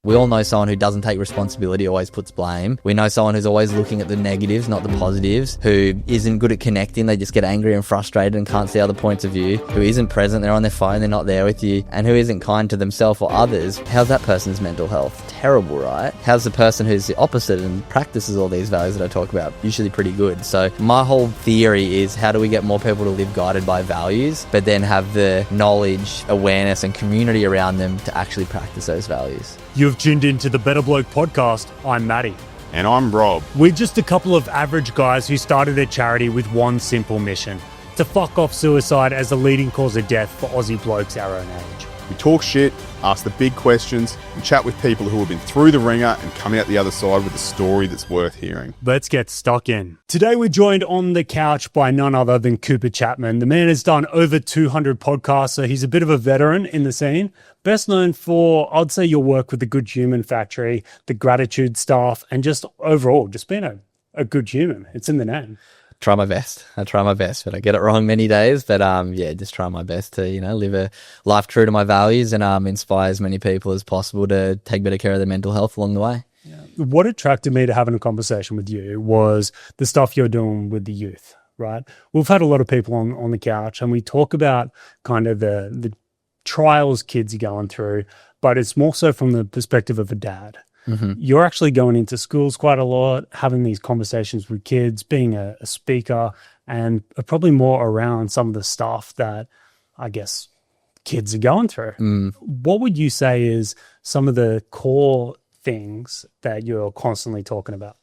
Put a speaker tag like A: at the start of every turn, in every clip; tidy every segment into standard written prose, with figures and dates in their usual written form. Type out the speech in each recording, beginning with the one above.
A: We all know someone who doesn't take responsibility, always puts blame. We know someone who's always looking at the negatives, not the positives, who isn't good at connecting. They just get angry and frustrated and can't see other points of view, who isn't present, they're on their phone, they're not there with you, and who isn't kind to themselves or others. How's that person's mental health? Terrible, right? How's the person who's the opposite and practices all these values that I talk about? Usually pretty good. So my whole theory is, how do we get more people to live guided by values, but then have the knowledge, awareness, and community around them to actually practice those values?
B: You've tuned into the Better Bloke Podcast. I'm Matty.
C: And I'm Rob.
B: We're just a couple of average guys who started their charity with one simple mission: to fuck off suicide as the leading cause of death for Aussie blokes our own age.
C: We talk shit, ask the big questions, and chat with people who have been through the ringer and come out the other side with a story that's worth hearing.
B: Let's get stuck in. Today we're joined on the couch by none other than Cooper Chapman. The man has done over 200 podcasts, so he's a bit of a veteran in the scene. Best known for, I'd say, your work with the Good Human Factory, the Gratitude Staff, and just overall, just being a good human. It's in the name.
A: Try my best. I try my best, but I get it wrong many days. But just try my best to, live a life true to my values and inspire as many people as possible to take better care of their mental health along the way.
B: Yeah. What attracted me to having a conversation with you was the stuff you're doing with the youth, right? We've had a lot of people on the couch, and we talk about kind of the trials kids are going through, but it's more so from the perspective of a dad. Mm-hmm. You're actually going into schools quite a lot, having these conversations with kids, being a speaker, and probably more around some of the stuff that I guess kids are going through. What would you say is some of the core things that you're constantly talking about?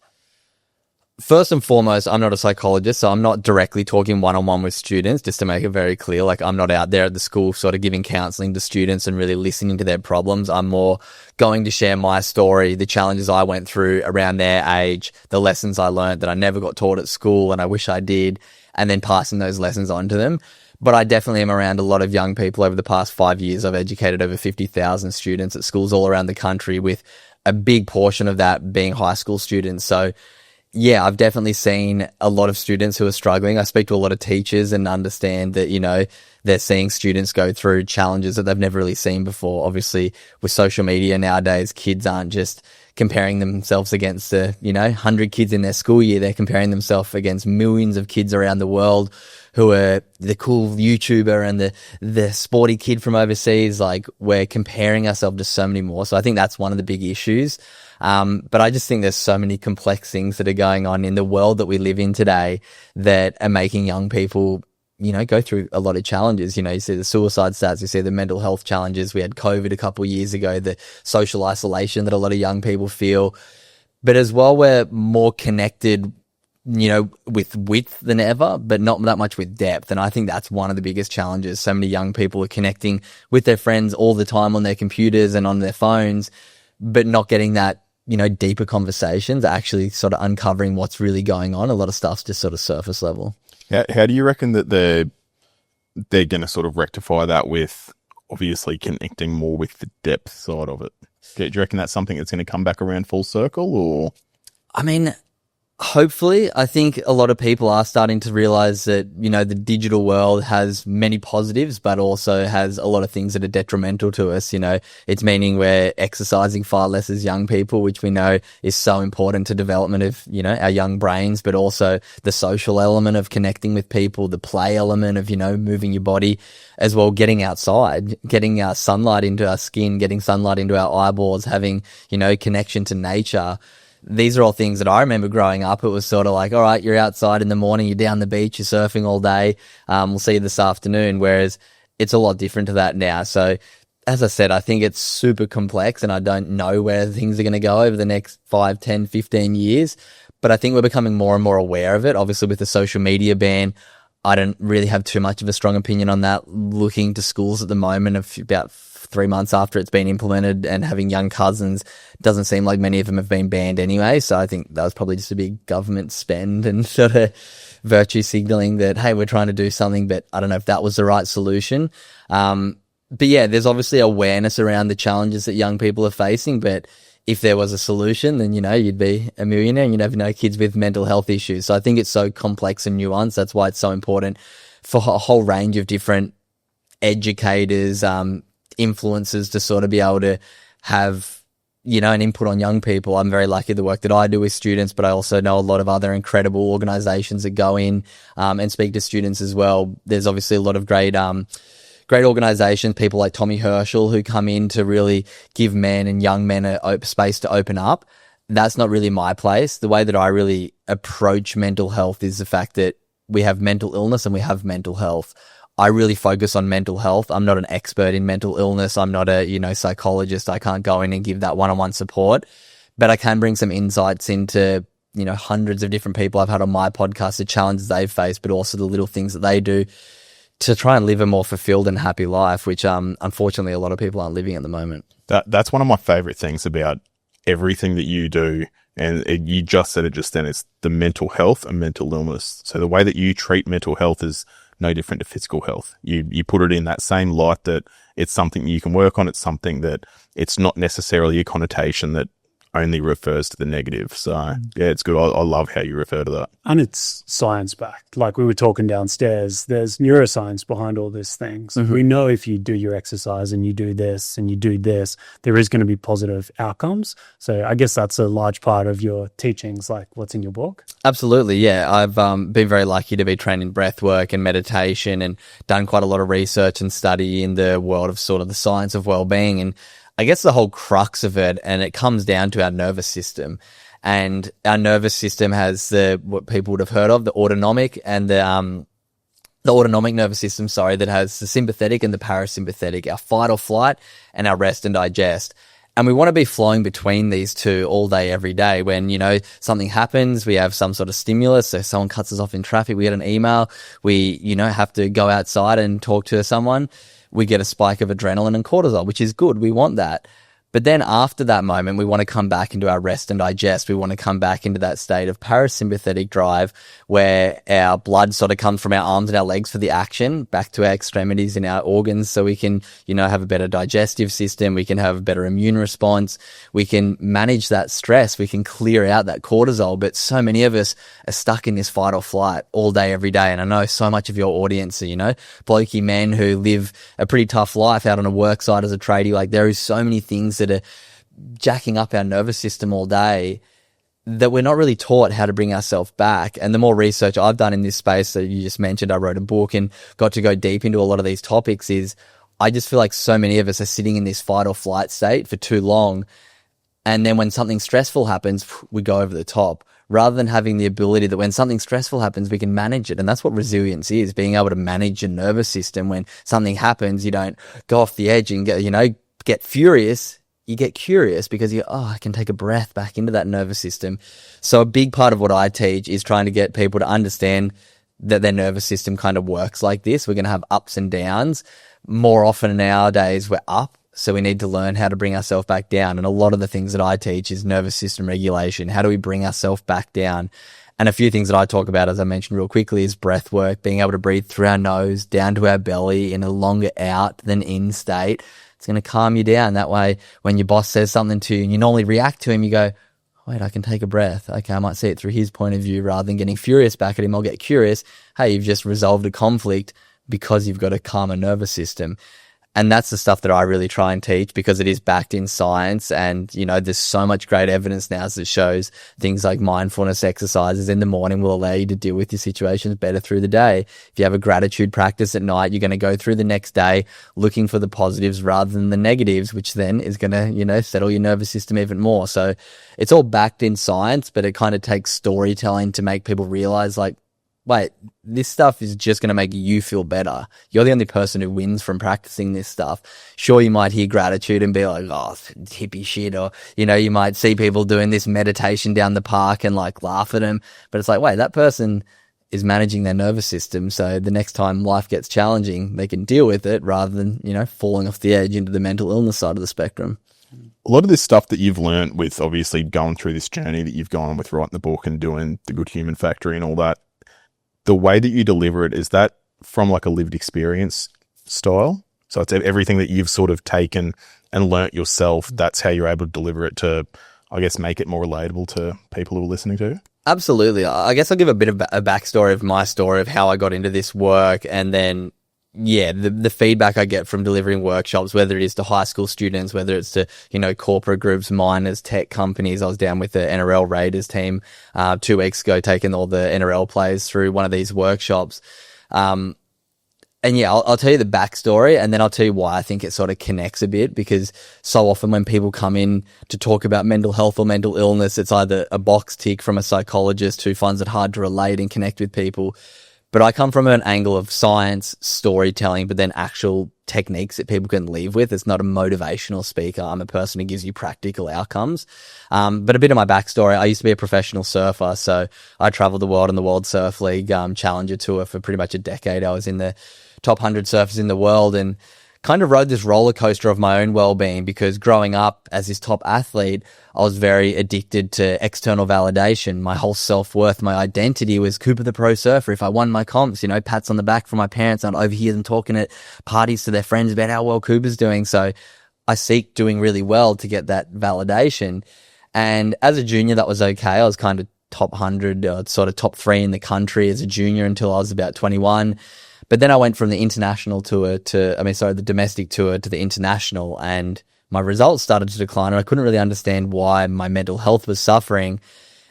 A: First and foremost, I'm not a psychologist, so I'm not directly talking one-on-one with students, just to make it very clear. Like, I'm not out there at the school sort of giving counseling to students and really listening to their problems. I'm more going to share my story, the challenges I went through around their age, the lessons I learned that I never got taught at school and I wish I did, and then passing those lessons on to them. But I definitely am around a lot of young people. Over the past 5 years, I've educated over 50,000 students at schools all around the country, with a big portion of that being high school students. So yeah, I've definitely seen a lot of students who are struggling. I speak to a lot of teachers and understand that, they're seeing students go through challenges that they've never really seen before. Obviously, with social media nowadays, kids aren't just comparing themselves against 100 kids in their school year. They're comparing themselves against millions of kids around the world who are the cool YouTuber and the sporty kid from overseas. Like, we're comparing ourselves to so many more. So I think that's one of the big issues. But I just think there's so many complex things that are going on in the world that we live in today that are making young people, go through a lot of challenges. You see the suicide stats, you see the mental health challenges. We had COVID a couple of years ago, the social isolation that a lot of young people feel. But as well, we're more connected, with width than ever, but not that much with depth. And I think that's one of the biggest challenges. So many young people are connecting with their friends all the time on their computers and on their phones, but not getting that, deeper conversations, actually sort of uncovering what's really going on. A lot of stuff's just sort of surface level.
C: How do you reckon that they're going to sort of rectify that with obviously connecting more with the depth side of it? Do you reckon that's something that's going to come back around full circle, or?
A: I mean, hopefully. I think a lot of people are starting to realize that, the digital world has many positives, but also has a lot of things that are detrimental to us. It's meaning we're exercising far less as young people, which we know is so important to development of, our young brains, but also the social element of connecting with people, the play element of, moving your body as well, getting outside, getting sunlight into our skin, getting sunlight into our eyeballs, having, connection to nature. These are all things that I remember growing up. It was sort of like, all right, you're outside in the morning, you're down the beach, you're surfing all day. We'll see you this afternoon. Whereas it's a lot different to that now. So as I said, I think it's super complex, and I don't know where things are going to go over the next 5, 10, 15 years. But I think we're becoming more and more aware of it. Obviously, with the social media ban, I don't really have too much of a strong opinion on that. Looking to schools at the moment of about 3 months after it's been implemented and having young cousins, doesn't seem like many of them have been banned anyway. So I think that was probably just a big government spend and sort of virtue signaling that, hey, we're trying to do something, but I don't know if that was the right solution. But yeah, there's obviously awareness around the challenges that young people are facing, but if there was a solution, then, you'd be a millionaire and you'd have no kids with mental health issues. So I think it's so complex and nuanced. That's why it's so important for a whole range of different educators, influencers to sort of be able to have, an input on young people. I'm very lucky the work that I do with students, but I also know a lot of other incredible organizations that go in and speak to students as well. There's obviously a lot of great organizations, people like Tommy Herschel, who come in to really give men and young men a space to open up. That's not really my place. The way that I really approach mental health is the fact that we have mental illness and we have mental health. I really focus on mental health. I'm not an expert in mental illness. I'm not a, psychologist. I can't go in and give that one-on-one support, but I can bring some insights into, hundreds of different people I've had on my podcast, the challenges they've faced, but also the little things that they do to try and live a more fulfilled and happy life, which, unfortunately a lot of people aren't living at the moment.
C: That's one of my favorite things about everything that you do. And you just said it just then, it's the mental health and mental illness. So the way that you treat mental health is no different to physical health. You put it in that same light that it's something you can work on. It's something that it's not necessarily a connotation that only refers to the negative. So yeah, it's good. I love how you refer to that.
B: And it's science-backed. Like we were talking downstairs, there's neuroscience behind all these things. We know if you do your exercise and you do this and you do this, there is going to be positive outcomes. So I guess that's a large part of your teachings, like what's in your book.
A: Absolutely, yeah. I've been very lucky to be trained in breath work and meditation and done quite a lot of research and study in the world of sort of the science of well-being. And I guess the whole crux of it, and it comes down to our nervous system. And our nervous system has what people would have heard of, the autonomic and the autonomic nervous system, that has the sympathetic and the parasympathetic, our fight or flight and our rest and digest. And we want to be flowing between these two all day, every day. When, something happens, we have some sort of stimulus. So someone cuts us off in traffic, we get an email, we, have to go outside and talk to someone. We get a spike of adrenaline and cortisol, which is good. We want that. But then after that moment, we want to come back into our rest and digest. We want to come back into that state of parasympathetic drive where our blood sort of comes from our arms and our legs for the action back to our extremities and our organs, so we can, have a better digestive system. We can have a better immune response. We can manage that stress. We can clear out that cortisol. But so many of us are stuck in this fight or flight all day, every day. And I know so much of your audience are, blokey men who live a pretty tough life out on a work site as a tradie. Like, there is so many things that are jacking up our nervous system all day that we're not really taught how to bring ourselves back. And the more research I've done in this space that you just mentioned, I wrote a book and got to go deep into a lot of these topics, is I just feel like so many of us are sitting in this fight or flight state for too long. And then when something stressful happens, we go over the top, rather than having the ability that when something stressful happens, we can manage it. And that's what resilience is, being able to manage your nervous system. When something happens, you don't go off the edge and get furious. You get curious because I can take a breath back into that nervous system. So a big part of what I teach is trying to get people to understand that their nervous system kind of works like this. We're going to have ups and downs. More often nowadays, we're up. So we need to learn how to bring ourselves back down. And a lot of the things that I teach is nervous system regulation. How do we bring ourselves back down? And a few things that I talk about, as I mentioned real quickly, is breath work, being able to breathe through our nose, down to our belly in a longer out than in state. It's going to calm you down. That way, when your boss says something to you and you normally react to him, you go, wait, I can take a breath. Okay, I might see it through his point of view. Rather than getting furious back at him, I'll get curious. Hey, you've just resolved a conflict because you've got a calmer nervous system. And that's the stuff that I really try and teach, because it is backed in science. And, there's so much great evidence now that shows things like mindfulness exercises in the morning will allow you to deal with your situations better through the day. If you have a gratitude practice at night, you're going to go through the next day looking for the positives rather than the negatives, which then is going to, settle your nervous system even more. So it's all backed in science, but it kind of takes storytelling to make people realize, like, wait, this stuff is just going to make you feel better. You're the only person who wins from practicing this stuff. Sure, you might hear gratitude and be like, oh, hippie shit. Or, you might see people doing this meditation down the park and like laugh at them. But it's like, wait, that person is managing their nervous system. So the next time life gets challenging, they can deal with it rather than, falling off the edge into the mental illness side of the spectrum.
C: A lot of this stuff that you've learned with obviously going through this journey that you've gone on with writing the book and doing the Good Human Factory and all that, the way that you deliver it, is that from like a lived experience style? So it's everything that you've sort of taken and learnt yourself. That's how you're able to deliver it to, I guess, make it more relatable to people who are listening to?
A: Absolutely. I guess I'll give a bit of a backstory of my story of how I got into this work, and then, yeah, the feedback I get from delivering workshops, whether it is to high school students, whether it's to, corporate groups, miners, tech companies. I was down with the NRL Raiders team 2 weeks ago, taking all the NRL players through one of these workshops. And yeah, I'll tell you the backstory, and then I'll tell you why I think it sort of connects a bit, because so often when people come in to talk about mental health or mental illness, it's either a box tick from a psychologist who finds it hard to relate and connect with people. But I come from an angle of science, storytelling, but then actual techniques that people can leave with. It's not a motivational speaker. I'm a person who gives you practical outcomes. But a bit of my backstory, I used to be a professional surfer. So I traveled the world on the World Surf League Challenger Tour for pretty much a decade. I was in the top 100 surfers in the world and kind of rode this roller coaster of my own well-being, because growing up as this top athlete, I was very addicted to external validation. My whole self-worth, my identity was Cooper the pro surfer. If I won my comps, pats on the back from my parents, I'd overhear them talking at parties to their friends about how well Cooper's doing. So I seek doing really well to get that validation. And as a junior, that was okay. I was kind of top 100, sort of top 3 in the country as a junior until I was about 21. But then I went from the international tour the domestic tour to the international, and my results started to decline, and I couldn't really understand why my mental health was suffering.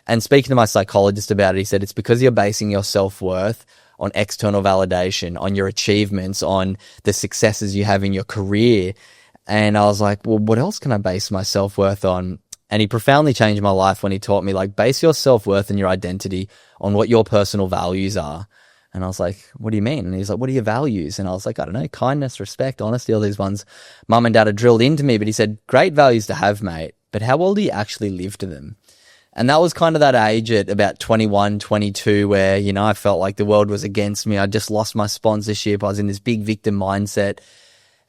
A: And speaking to my psychologist about it, he said, it's because you're basing your self-worth on external validation, on your achievements, on the successes you have in your career. And I was like, well, what else can I base my self-worth on? And he profoundly changed my life when he taught me, base your self-worth and your identity on what your personal values are. And I was like, what do you mean? And he's like, what are your values? And I was like, I don't know, kindness, respect, honesty, all these ones mum and dad had drilled into me. But he said, great values to have, mate, but how well do you actually live to them? And that was kind of that age at about 21, 22, where, I felt like the world was against me. I just lost my sponsorship. I was in this big victim mindset.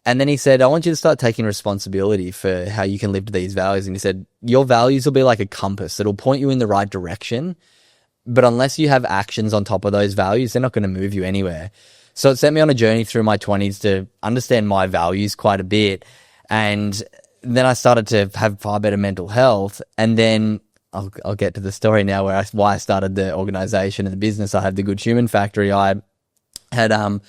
A: And then he said, I want you to start taking responsibility for how you can live to these values. And he said, your values will be like a compass. It'll point you in the right direction. But unless you have actions on top of those values, they're not going to move you anywhere. So it sent me on a journey through my 20s to understand my values quite a bit. And then I started to have far better mental health. And then I'll get to the story now why I started the organization and the business. I had the Good Human Factory. I had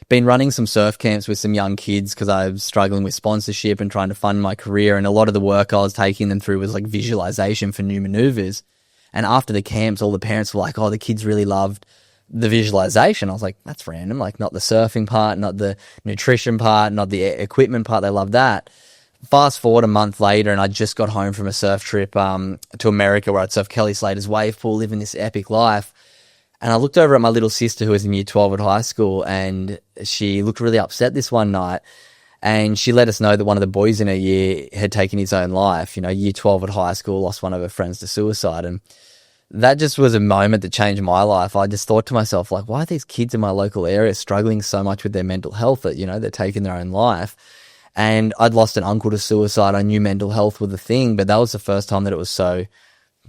A: been running some surf camps with some young kids because I was struggling with sponsorship and trying to fund my career. And a lot of the work I was taking them through was like visualization for new maneuvers. And after the camps, all the parents were like, oh, the kids really loved the visualization. I was like, that's random. Like, not the surfing part, not the nutrition part, not the equipment part. They love that. Fast forward a month later, and I just got home from a surf trip to America where I'd surf Kelly Slater's wave pool, living this epic life. And I looked over at my little sister who was in year 12 at high school, and she looked really upset this one night. And she let us know that one of the boys in her year had taken his own life. Year 12 at high school, lost one of her friends to suicide. And that just was a moment that changed my life. I just thought to myself, like, why are these kids in my local area struggling so much with their mental health that, they're taking their own life? And I'd lost an uncle to suicide. I knew mental health was a thing, but that was the first time that it was so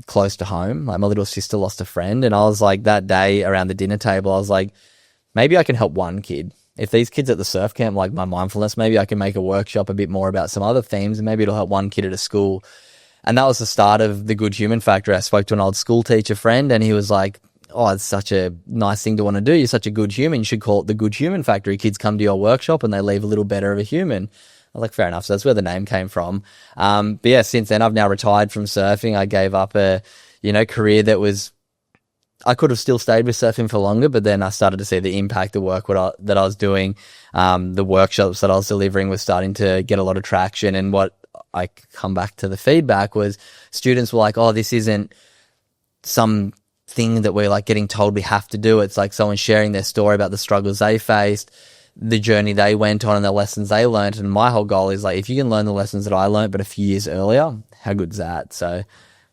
A: close to home. Like, my little sister lost a friend, and I was like, that day around the dinner table, I was like, maybe I can help one kid. If these kids at the surf camp like my mindfulness, maybe I can make a workshop a bit more about some other themes, and maybe it'll help one kid at a school. And that was the start of the Good Human Factory. I spoke to an old school teacher friend, and he was like, oh, it's such a nice thing to want to do. You're such a good human. You should call it the Good Human Factory. Kids come to your workshop and they leave a little better of a human. I was like, fair enough. So that's where the name came from. But yeah, since then I've now retired from surfing. I gave up a, career that was, I could have still stayed with surfing for longer, but then I started to see the impact, the work that I was doing, the workshops that I was delivering was starting to get a lot of traction. And what I come back to the feedback was students were like, oh, this isn't some thing that we're like getting told we have to do. It's like someone sharing their story about the struggles they faced, the journey they went on and the lessons they learned. And my whole goal is like, if you can learn the lessons that I learned, but a few years earlier, how good's that? So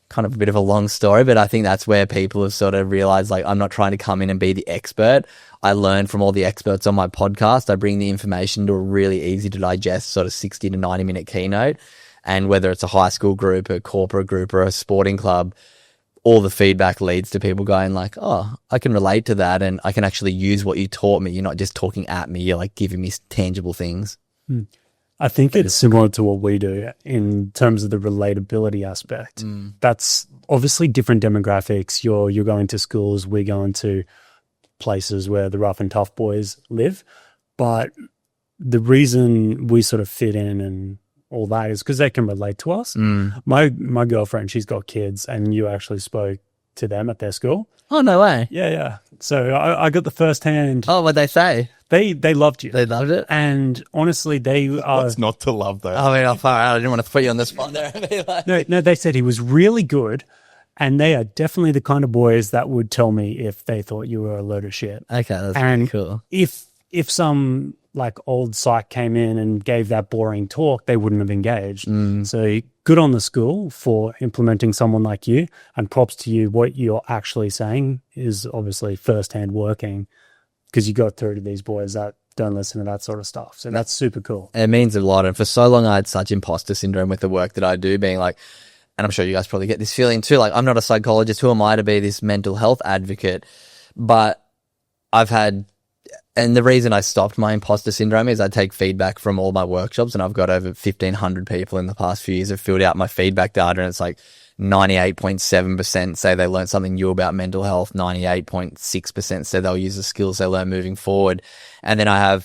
A: kind of a bit of a long story, but I think that's where people have sort of realized, like, I'm not trying to come in and be the expert. I learn from all the experts on my podcast. I bring the information to a really easy to digest sort of 60 to 90 minute keynote. And whether it's a high school group, a corporate group, or a sporting club, all the feedback leads to people going like, oh, I can relate to that, and I can actually use what you taught me. You're not just talking at me. You're like giving me tangible things.
B: I think it's similar to what we do in terms of the relatability aspect. That's obviously different demographics. You're going to schools, we're going to places where the rough and tough boys live. But the reason we sort of fit in and all that is because they can relate to us. My girlfriend, she's got kids, and you actually spoke to them at their school.
A: Oh, no way.
B: Yeah. So I got the first-hand.
A: Oh, what'd they say?
B: They loved you.
A: They loved it?
B: And honestly, they are...
C: What's not to love, though?
A: I mean, far out. I didn't want to put you on the spot there.
B: No, they said he was really good, and they are definitely the kind of boys that would tell me if they thought you were a load of shit.
A: Okay, that's
B: and
A: pretty cool.
B: If some like old psych came in and gave that boring talk, they wouldn't have engaged. So good on the school for implementing someone like you, and props to you. What you're actually saying is obviously firsthand working, because you got through to these boys that don't listen to that sort of stuff. So that's super cool.
A: It means a lot. And for so long, I had such imposter syndrome with the work that I do, being like, and I'm sure you guys probably get this feeling too, like, I'm not a psychologist. Who am I to be this mental health advocate? But I've had, and the reason I stopped my imposter syndrome is I take feedback from all my workshops, and I've got over 1,500 people in the past few years have filled out my feedback data, and it's like 98.7% say they learned something new about mental health. 98.6% say they'll use the skills they learn moving forward. And then I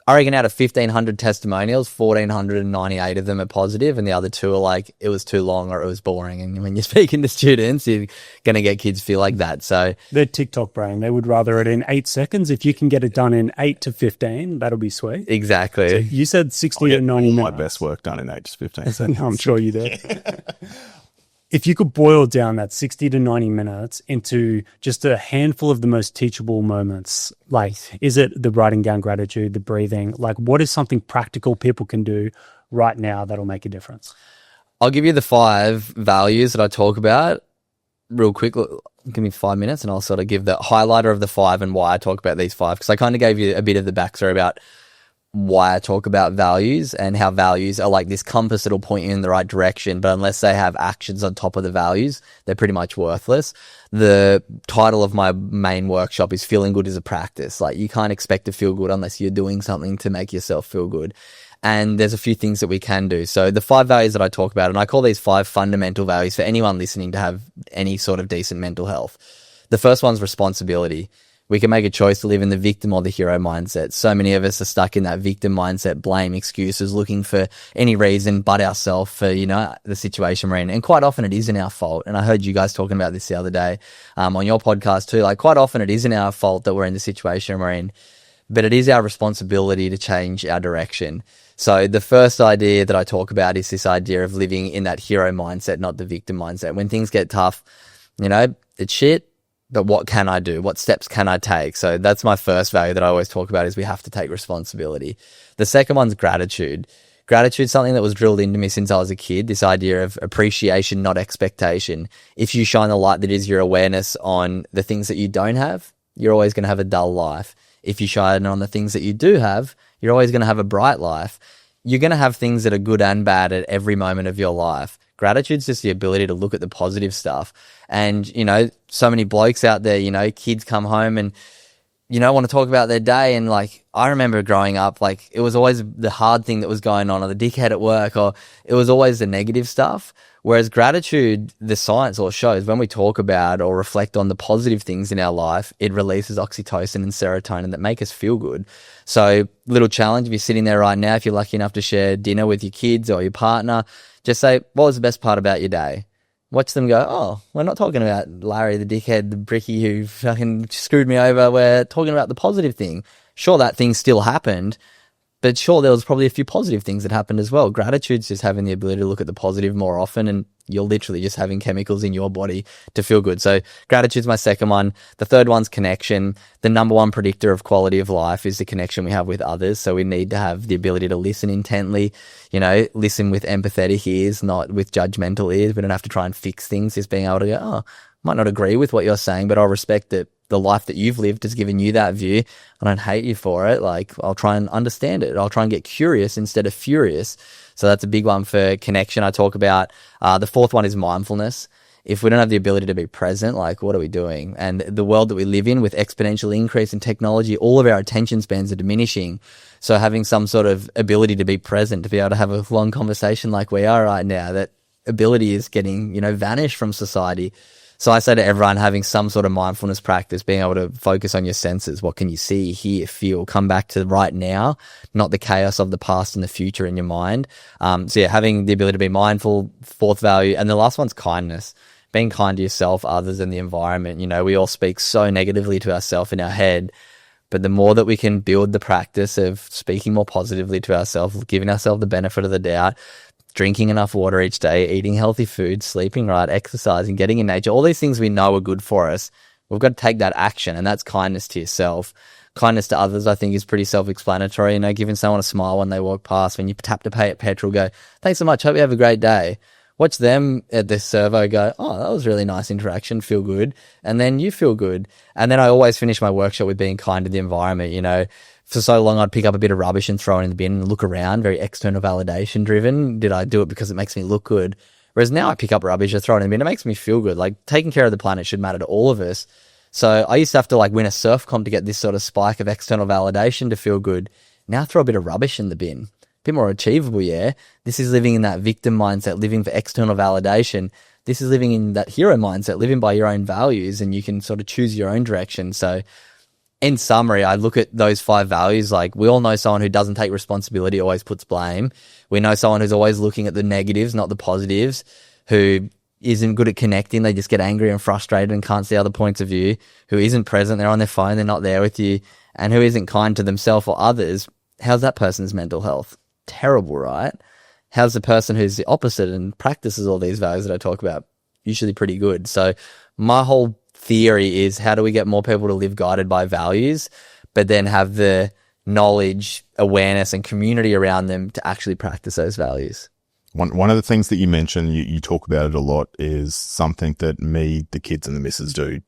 A: reckon out of 1,500 testimonials, 1,498 of them are positive, and the other two are like, it was too long or it was boring. And when you're speaking to students, you're going to get kids feel like that. So
B: they're TikTok brain. They would rather it in 8 seconds. If you can get it done in 8 to 15, that'll be sweet.
A: Exactly.
B: So you said 60 to 90 minutes.
C: My best work done in 8 to 15 seconds.
B: I'm sure you do. If you could boil down that 60 to 90 minutes into just a handful of the most teachable moments, like, is it the writing down gratitude, the breathing? Like, what is something practical people can do right now that'll make a difference?
A: I'll give you the 5 values that I talk about real quick. Give me 5 minutes and I'll sort of give the highlighter of the 5 and why I talk about these 5, because I kind of gave you a bit of the backstory about why I talk about values and how values are like this compass that'll point you in the right direction, but unless they have actions on top of the values, they're pretty much worthless. The title of my main workshop is Feeling Good is a Practice. Like, you can't expect to feel good unless you're doing something to make yourself feel good. And there's a few things that we can do. So the 5 values that I talk about, and I call these 5 fundamental values for anyone listening to have any sort of decent mental health. The first one's responsibility. We can make a choice to live in the victim or the hero mindset. So many of us are stuck in that victim mindset, blame, excuses, looking for any reason but ourselves for, the situation we're in. And quite often it isn't our fault. And I heard you guys talking about this the other day on your podcast too. Like, quite often it isn't our fault that we're in the situation we're in, but it is our responsibility to change our direction. So the first idea that I talk about is this idea of living in that hero mindset, not the victim mindset. When things get tough, it's shit. But what can I do? What steps can I take? So that's my first value that I always talk about, is we have to take responsibility. The second one's gratitude. Gratitude is something that was drilled into me since I was a kid, this idea of appreciation, not expectation. If you shine the light that is your awareness on the things that you don't have, you're always going to have a dull life. If you shine on the things that you do have, you're always going to have a bright life. You're going to have things that are good and bad at every moment of your life. Gratitude's just the ability to look at the positive stuff. And, so many blokes out there, kids come home and, want to talk about their day. And like, I remember growing up, like, it was always the hard thing that was going on, or the dickhead at work, or it was always the negative stuff. Whereas gratitude, the science all shows, when we talk about or reflect on the positive things in our life, it releases oxytocin and serotonin that make us feel good. So, little challenge, if you're sitting there right now, if you're lucky enough to share dinner with your kids or your partner, just say, what was the best part about your day? Watch them go, oh, we're not talking about Larry, the dickhead, the bricky who fucking screwed me over. We're talking about the positive thing. Sure, that thing still happened, but sure, there was probably a few positive things that happened as well. Gratitude's just having the ability to look at the positive more often, and you're literally just having chemicals in your body to feel good. So gratitude's my second one. The third one's connection. The number one predictor of quality of life is the connection we have with others. So we need to have the ability to listen intently, listen with empathetic ears, not with judgmental ears. We don't have to try and fix things. Just being able to go, oh, might not agree with what you're saying, but I'll respect that the life that you've lived has given you that view. I don't hate you for it. Like, I'll try and understand it. I'll try and get curious instead of furious. So that's a big one for connection I talk about. The fourth one is mindfulness. If we don't have the ability to be present, like, what are we doing? And the world that we live in, with exponential increase in technology, all of our attention spans are diminishing. So having some sort of ability to be present, to be able to have a long conversation like we are right now, that ability is getting, vanished from society. So I say to everyone, having some sort of mindfulness practice, being able to focus on your senses. What can you see, hear, feel? Come back to right now, not the chaos of the past and the future in your mind. Having the ability to be mindful, fourth value. And the last one's kindness. Being kind to yourself, others, and the environment. We all speak so negatively to ourselves in our head, but the more that we can build the practice of speaking more positively to ourselves, giving ourselves the benefit of the doubt, drinking enough water each day, eating healthy food, sleeping right, exercising, getting in nature, all these things we know are good for us. We've got to take that action, and that's kindness to yourself. Kindness to others, I think, is pretty self-explanatory. Giving someone a smile when they walk past, when you tap to pay at petrol, go, thanks so much, hope you have a great day. Watch them at this servo go, oh, that was a really nice interaction, feel good. And then you feel good. And then I always finish my workshop with being kind to the environment. For so long, I'd pick up a bit of rubbish and throw it in the bin and look around, very external validation driven. Did I do it because it makes me look good? Whereas now I pick up rubbish, I throw it in the bin, it makes me feel good. Like, taking care of the planet should matter to all of us. So I used to have to win a surf comp to get this sort of spike of external validation to feel good. Now throw a bit of rubbish in the bin. A bit more achievable, yeah? This is living in that victim mindset, living for external validation. This is living in that hero mindset, living by your own values, and you can sort of choose your own direction. So in summary, I look at those 5 values. Like, we all know someone who doesn't take responsibility, always puts blame. We know someone who's always looking at the negatives, not the positives, who isn't good at connecting. They just get angry and frustrated and can't see other points of view, who isn't present. They're on their phone. They're not there with you, and who isn't kind to themselves or others. How's that person's mental health? Terrible, right? How's the person who's the opposite and practices all these values that I talk about? Usually pretty good. So my whole theory is, how do we get more people to live guided by values, but then have the knowledge, awareness, and community around them to actually practice those values?
C: One of the things that you mentioned, you talk about it a lot, is something that me, the kids, and the missus do.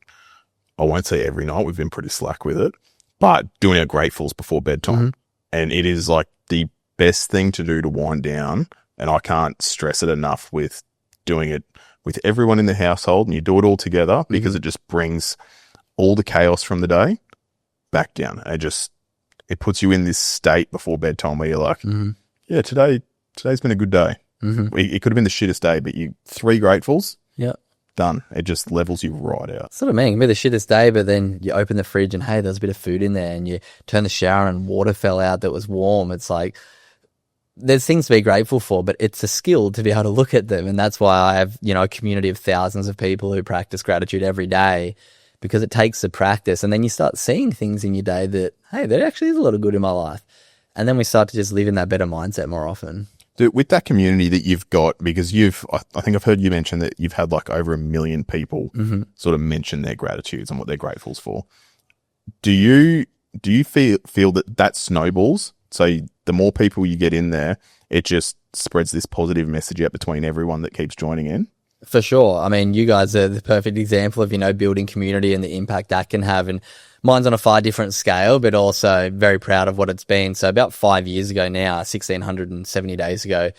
C: I won't say every night, we've been pretty slack with it, but doing our gratefuls before bedtime. Mm-hmm. And it is like the best thing to do to wind down. And I can't stress it enough with doing it with everyone in the household, and you do it all together, because it just brings all the chaos from the day back down. And it puts you in this state before bedtime where you're like, yeah, today's been a good day. Mm-hmm. It could have been the shittest day, but 3 gratefuls, done. It just levels you right out.
A: That's what I mean. It can be the shittest day, but then you open the fridge and, hey, there's a bit of food in there, and you turn the shower and water fell out that was warm. It's like, there's things to be grateful for, but it's a skill to be able to look at them. And that's why I have, a community of thousands of people who practice gratitude every day, because it takes the practice. And then you start seeing things in your day that, hey, there actually is a lot of good in my life. And then we start to just live in that better mindset more often.
C: Dude, with that community that you've got, because I think I've heard you mention that you've had over 1 million people sort of mention their gratitudes and what they're grateful for. Do you feel that snowballs? So the more people you get in there, it just spreads this positive message out between everyone that keeps joining in?
A: For sure. I mean, you guys are the perfect example of, building community and the impact that can have. And mine's on a far different scale, but also very proud of what it's been. So about 5 years ago now, 1,670 days ago,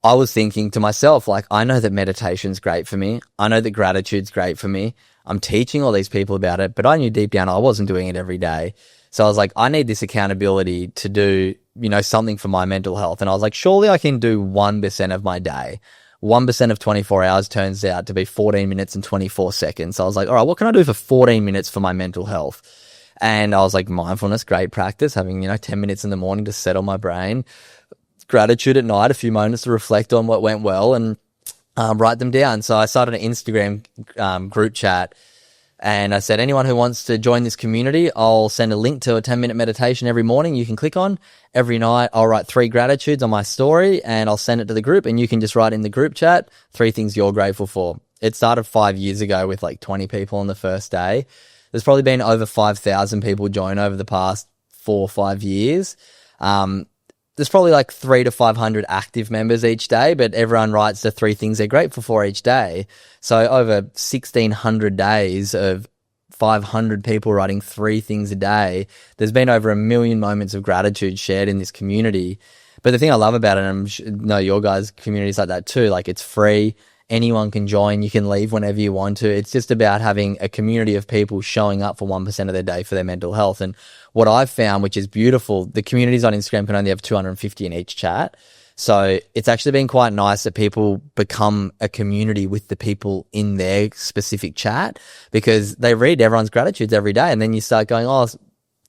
A: I was thinking to myself, I know that meditation's great for me. I know that gratitude's great for me. I'm teaching all these people about it, but I knew deep down I wasn't doing it every day. So I was like, I need this accountability to do, something for my mental health. And I was like, surely I can do 1% of my day. 1% of 24 hours turns out to be 14 minutes and 24 seconds. So I was like, all right, what can I do for 14 minutes for my mental health? And I was like, mindfulness, great practice, having, 10 minutes in the morning to settle my brain. Gratitude at night, a few moments to reflect on what went well and write them down. So I started an Instagram group chat. And I said, anyone who wants to join this community, I'll send a link to a 10-minute meditation every morning you can click on. Every night, I'll write 3 gratitudes on my story, and I'll send it to the group, and you can just write in the group chat 3 things you're grateful for. It started 5 years ago with 20 people on the first day. There's probably been over 5,000 people join over the past 4 or 5 years. There's probably 300 to 500 active members each day, but everyone writes the 3 things they're grateful for each day. So over 1,600 days of 500 people writing 3 things a day, there's been over 1 million moments of gratitude shared in this community. But the thing I love about it, and I know your guys' communities like that too, it's free. Anyone can join. You can leave whenever you want to. It's just about having a community of people showing up for 1% of their day for their mental health. And what I've found, which is beautiful, the communities on Instagram can only have 250 in each chat. So it's actually been quite nice that people become a community with the people in their specific chat, because they read everyone's gratitudes every day. And then you start going, oh,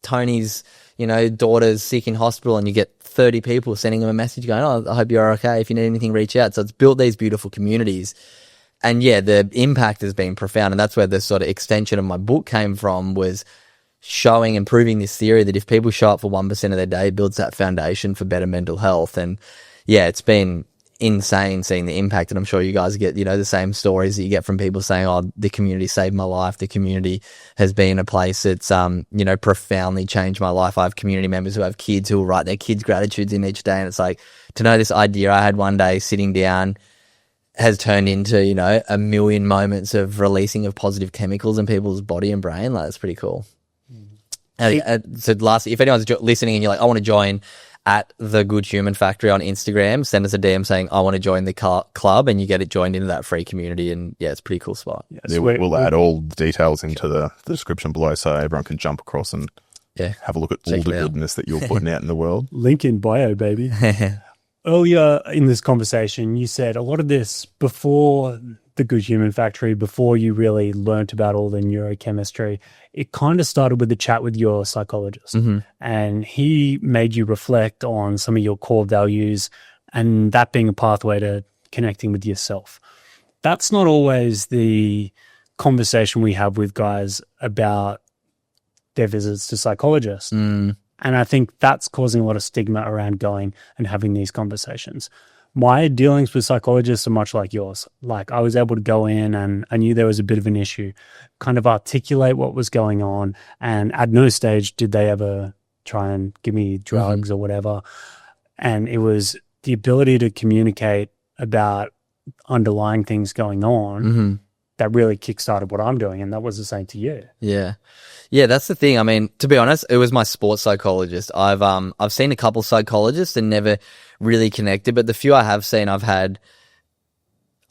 A: Tony's, daughter's sick in hospital, and you get 30 people sending them a message going, oh, I hope you're okay. If you need anything, reach out. So it's built these beautiful communities. And yeah, the impact has been profound. And that's where the sort of extension of my book came from, was showing and proving this theory that if people show up for 1% of their day, it builds that foundation for better mental health. And yeah, it's been insane seeing the impact. And I'm sure you guys get, the same stories that you get from people saying, oh, the community saved my life. The community has been a place that's, profoundly changed my life. I have community members who have kids who will write their kids' gratitudes in each day. And it's like, to know this idea I had one day sitting down has turned into, a million moments of releasing of positive chemicals in people's body and brain. Like, that's pretty cool. So lastly, if anyone's listening and you're like, I want to join at the Good Human Factory on Instagram, send us a DM saying, I want to join the club, and you get it joined into that free community. And yeah, it's a pretty cool spot.
C: Yeah, we'll add all the details into the description below, so everyone can jump across and have a look at all the goodness that you're putting out in the world.
B: Link in bio, baby. Earlier in this conversation, you said a lot of this before the Good Human Factory, before you really learnt about all the neurochemistry, it kind of started with the chat with your psychologist.
A: Mm-hmm.
B: And he made you reflect on some of your core values, and that being a pathway to connecting with yourself. That's not always the conversation we have with guys about their visits to psychologists. And I think that's causing a lot of stigma around going and having these conversations. My dealings with psychologists are much like yours. Like, I was able to go in and I knew there was a bit of an issue, kind of articulate what was going on. And at no stage did they ever try and give me drugs or whatever. And it was the ability to communicate about underlying things going on that really kickstarted what I'm doing. And that was the same to you.
A: Yeah. Yeah, that's the thing. I mean, to be honest, it was my sports psychologist. I've seen a couple psychologists and never really connected, but the few I have seen, I've had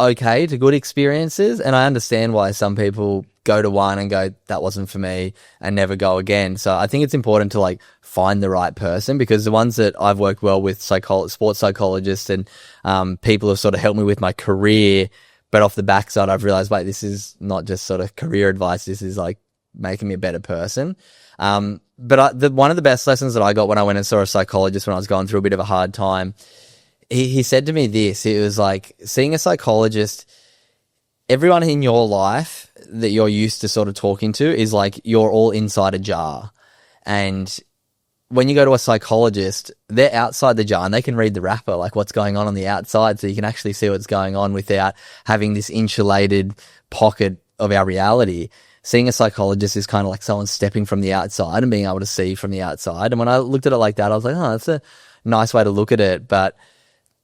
A: okay to good experiences. And I understand why some people go to one and go, that wasn't for me, and never go again. So I think it's important to find the right person, because the ones that I've worked well with, sports psychologists and people have sort of helped me with my career. But off the backside, I've realized, wait, this is not just sort of career advice. This is making me a better person. But one of the best lessons that I got when I went and saw a psychologist when I was going through a bit of a hard time, he said to me this. It was like, seeing a psychologist, everyone in your life that you're used to sort of talking to is like you're all inside a jar. And when you go to a psychologist, they're outside the jar and they can read the wrapper, like what's going on the outside, so you can actually see what's going on without having this insulated pocket of our reality. Seeing a psychologist is kind of like someone stepping from the outside and being able to see from the outside. And when I looked at it like that, I was like, oh, that's a nice way to look at it. But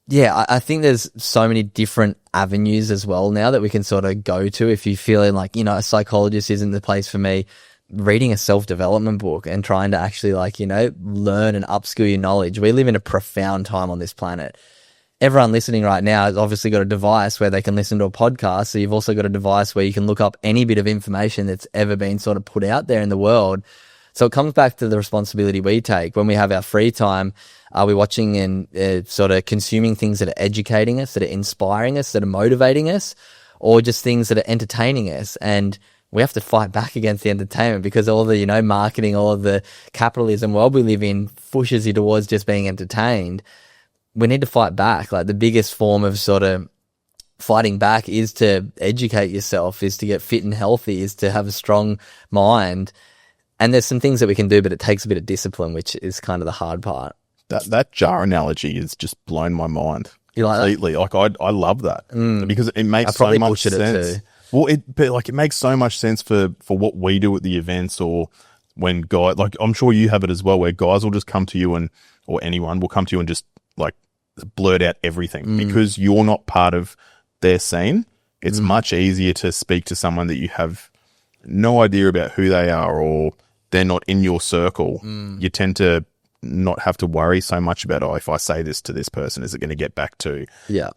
A: yeah, I think there's so many different avenues as well now that we can sort of go to. If you're feeling like, a psychologist isn't the place for me, reading a self-development book and trying to actually learn and upskill your knowledge. We live in a profound time on this planet. Everyone listening right now has obviously got a device where they can listen to a podcast. So you've also got a device where you can look up any bit of information that's ever been sort of put out there in the world. So it comes back to the responsibility we take. When we have our free time, are we watching and sort of consuming things that are educating us, that are inspiring us, that are motivating us, or just things that are entertaining us? And we have to fight back against the entertainment, because all the, marketing, all of the capitalism world we live in pushes you towards just being entertained. We need to fight back. Like, the biggest form of sort of fighting back is to educate yourself, is to get fit and healthy, is to have a strong mind. And there's some things that we can do, but it takes a bit of discipline, which is kind of the hard part.
C: That jar analogy has just blown my mind.
A: You like
C: completely.
A: that?
C: Like, I love that because it makes so much sense. Well, it makes so much sense for what we do at the events, or when guys, like, I'm sure you have it as well, where guys will just come to you or anyone will come to you and just blurt out everything because you're not part of their scene. It's much easier to speak to someone that you have no idea about who they are, or they're not in your circle. You tend to not have to worry so much about, if I say this to this person, is it going to get back to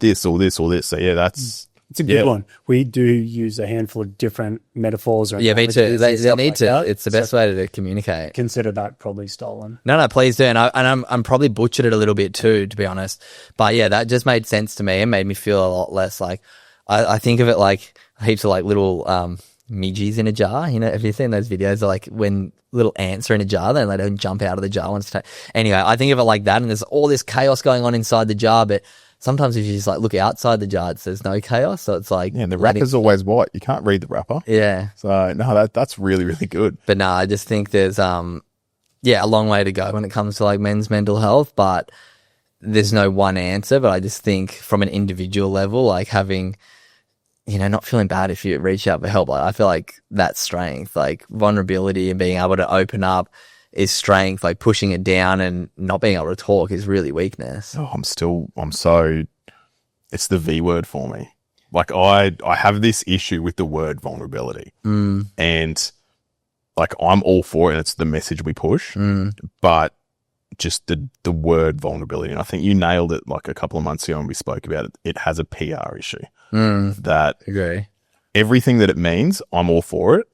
C: this or this or this? So yeah, that's
B: It's a good one. We do use a handful of different metaphors. Or
A: Yeah, me too. They need
B: like
A: to.
B: that.
A: It's the best way to communicate.
B: Consider that probably stolen.
A: No, please do. And I'm probably butchered it a little bit too, to be honest. But yeah, that just made sense to me and made me feel a lot less like, I think of it like heaps of like little midges in a jar. You know, have you seen those videos of like when little ants are in a jar, then they don't jump out of the jar once. Anyway, I think of it like that, and there's all this chaos going on inside the jar, but sometimes if you just like look outside the jar, there's no chaos. So it's like,
C: yeah, the wrapper's always white. You can't read the wrapper.
A: Yeah.
C: So no, that's really, really good.
A: But no, I just think there's a long way to go when it comes to like men's mental health, but there's no one answer. But I just think from an individual level, like having, you know, not feeling bad if you reach out for help. Like I feel like that's strength, like vulnerability and being able to open up is strength. Like pushing it down and not being able to talk is really weakness.
C: Oh, it's the V word for me. Like I have this issue with the word vulnerability, and like I'm all for it. And it's the message we push, but just the word vulnerability. And I think you nailed it like a couple of months ago when we spoke about it. It has a PR issue. That
A: Agree.
C: Everything that it means, I'm all for it.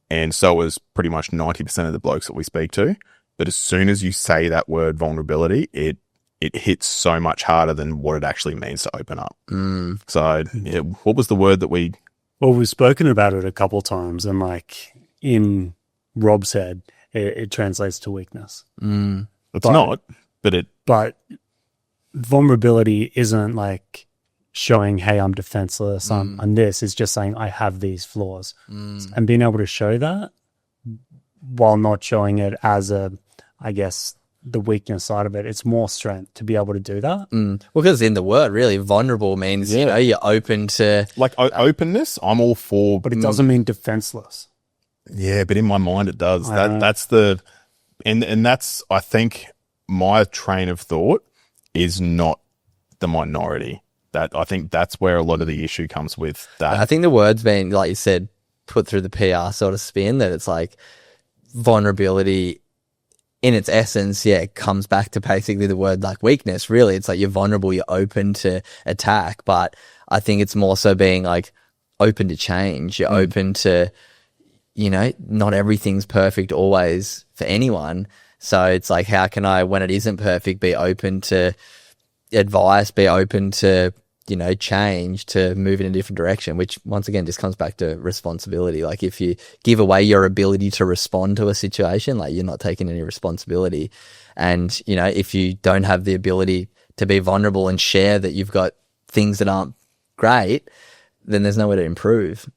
C: And so is pretty much 90% of the blokes that we speak to. But as soon as you say that word vulnerability, it hits so much harder than what it actually means to open up. So yeah, what was the word that we...
B: Well, we've spoken about it a couple of times, and like in Rob's head, it translates to weakness.
C: It's not,
B: But vulnerability isn't like showing, hey, I'm defenseless, I'm this. It's just saying I have these flaws. And being able to show that while not showing it as I guess, the weakness side of it, it's more strength to be able to do that.
A: Well, because in the word, really, vulnerable means, you know, you're open to...
C: Like openness, I'm all for...
B: But it doesn't mean defenseless.
C: Yeah, but in my mind it does. That's the... And that's, I think, my train of thought is not the minority. That I think that's where a lot of the issue comes with that.
A: I think the word's been, like you said, put through the PR sort of spin, that it's like vulnerability in its essence, it comes back to basically the word like weakness, really. It's like you're vulnerable, you're open to attack, but I think it's more so being like open to change. You're open to, you know, not everything's perfect always for anyone. So it's like, how can I, when it isn't perfect, be open to advice, be open to, you know, change, to move in a different direction, which once again just comes back to responsibility. Like if you give away your ability to respond to a situation, like you're not taking any responsibility. And, you know, if you don't have the ability to be vulnerable and share that you've got things that aren't great, then there's nowhere to improve.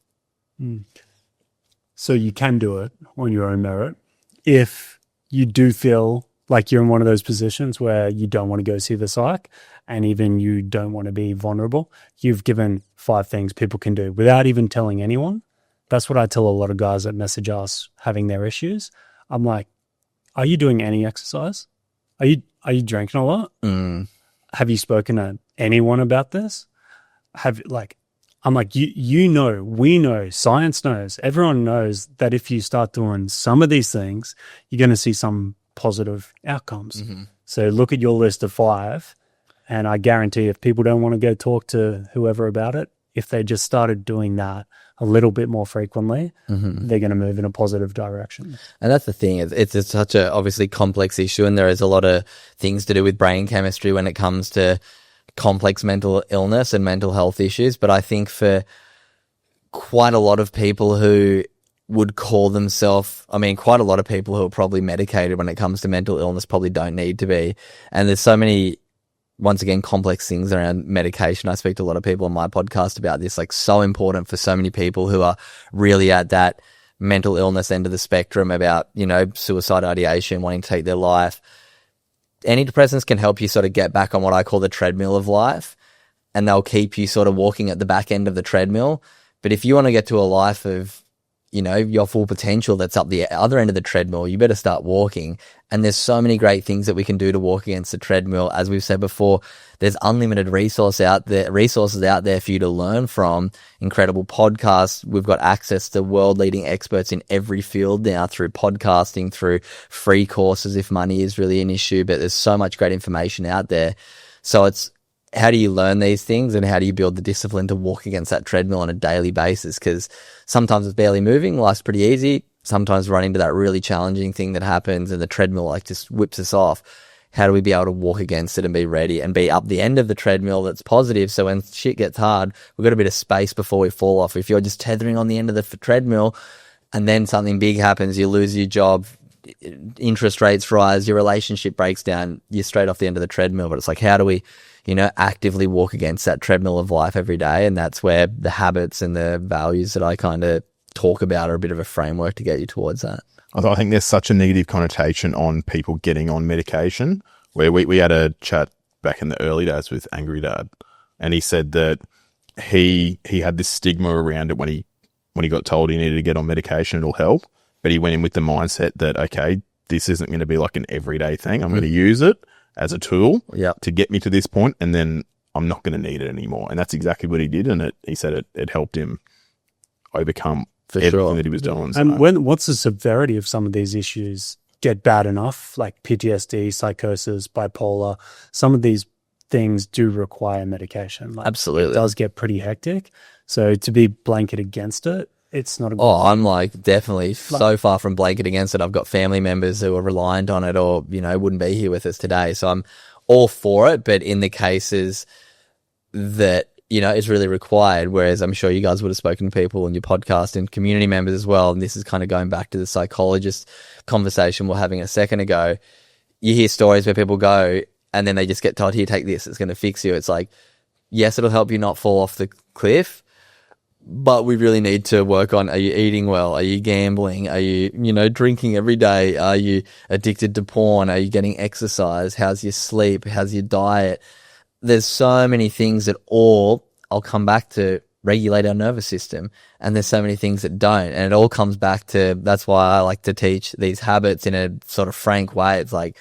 B: So you can do it on your own merit. If you do feel like you're in one of those positions where you don't want to go see the psych, and even you don't want to be vulnerable, you've given 5 things people can do without even telling anyone. That's what I tell a lot of guys that message us having their issues. I'm like, are you doing any exercise? Are you drinking a lot? Have you spoken to anyone about this? I'm like, you know, we know, science knows, everyone knows that if you start doing some of these things, you're going to see some positive outcomes. So look at your list of 5. And I guarantee if people don't want to go talk to whoever about it, if they just started doing that a little bit more frequently, they're going to move in a positive direction.
A: And that's the thing. It's such a obviously complex issue, and there is a lot of things to do with brain chemistry when it comes to complex mental illness and mental health issues. But I think for quite a lot of people who would call themselves, quite a lot of people who are probably medicated when it comes to mental illness probably don't need to be. And there's so many, once again, complex things around medication. I speak to a lot of people on my podcast about this, like so important for so many people who are really at that mental illness end of the spectrum about, you know, suicide ideation, wanting to take their life. Antidepressants can help you sort of get back on what I call the treadmill of life, and they'll keep you sort of walking at the back end of the treadmill. But if you want to get to a life of, you know, your full potential that's up the other end of the treadmill, you better start walking. And there's so many great things that we can do to walk against the treadmill. As we've said before, there's unlimited resources out there for you to learn from. Incredible podcasts. We've got access to world-leading experts in every field now through podcasting, through free courses if money is really an issue. But there's so much great information out there. So it's how do you learn these things and how do you build the discipline to walk against that treadmill on a daily basis? Because sometimes it's barely moving, life's pretty easy. Sometimes run into that really challenging thing that happens and the treadmill like just whips us off. How do we be able to walk against it and be ready and be up the end of the treadmill that's positive? So when shit gets hard, we've got a bit of space before we fall off. If you're just tethering on the end of the treadmill and then something big happens, you lose your job, interest rates rise, your relationship breaks down, you're straight off the end of the treadmill. But it's like, how do we, actively walk against that treadmill of life every day? And that's where the habits and the values that I kind of talk about are a bit of a framework to get you towards that.
C: I think there's such a negative connotation on people getting on medication, where we had a chat back in the early days with Angry Dad, and he said that he had this stigma around it when he got told he needed to get on medication, it'll help. But he went in with the mindset that, okay, this isn't going to be like an everyday thing. I'm going to use it as a tool to get me to this point, and then I'm not going to need it anymore. And that's exactly what he did. And he said it helped him overcome everything that he was doing.
B: And what's the severity of some of these issues get bad enough, like PTSD, psychosis, bipolar? Some of these things do require medication. Like,
A: absolutely.
B: It does get pretty hectic. So to be blanket against it, it's not a good
A: I'm like definitely so far from blanket against it. I've got family members who are reliant on it or, wouldn't be here with us today. So I'm all for it. But in the cases that, it's really required, whereas I'm sure you guys would have spoken to people on your podcast and community members as well. And this is kind of going back to the psychologist conversation we're having a second ago. You hear stories where people go and then they just get told, here, take this, it's going to fix you. It's like, yes, it'll help you not fall off the cliff, but we really need to work on, are you eating well? Are you gambling? Are you, drinking every day? Are you addicted to porn? Are you getting exercise? How's your sleep? How's your diet? There's so many things that I'll come back to regulate our nervous system. And there's so many things that don't. And it all comes back to, that's why I like to teach these habits in a sort of frank way. It's like,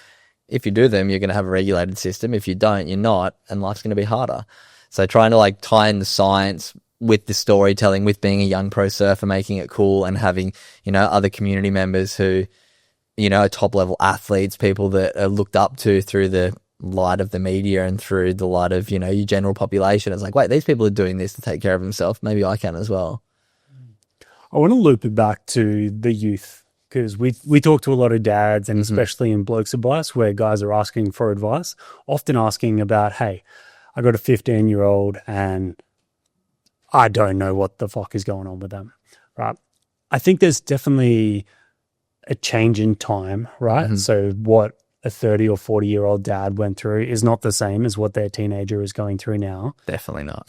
A: if you do them, you're going to have a regulated system. If you don't, you're not. And life's going to be harder. So trying to like tie in the science with the storytelling, with being a young pro surfer, making it cool and having, other community members who, top level athletes, people that are looked up to through the light of the media and through the light of, your general population. It's like, wait, these people are doing this to take care of themselves. Maybe I can as well.
B: I want to loop it back to the youth, because we talk to a lot of dads, and especially in Blokes Advice, where guys are asking for advice, often asking about, hey, I got a 15-year-old and I don't know what the fuck is going on with them, right? I think there's definitely a change in time, right? So what a 30 or 40-year-old dad went through is not the same as what their teenager is going through now.
A: Definitely not.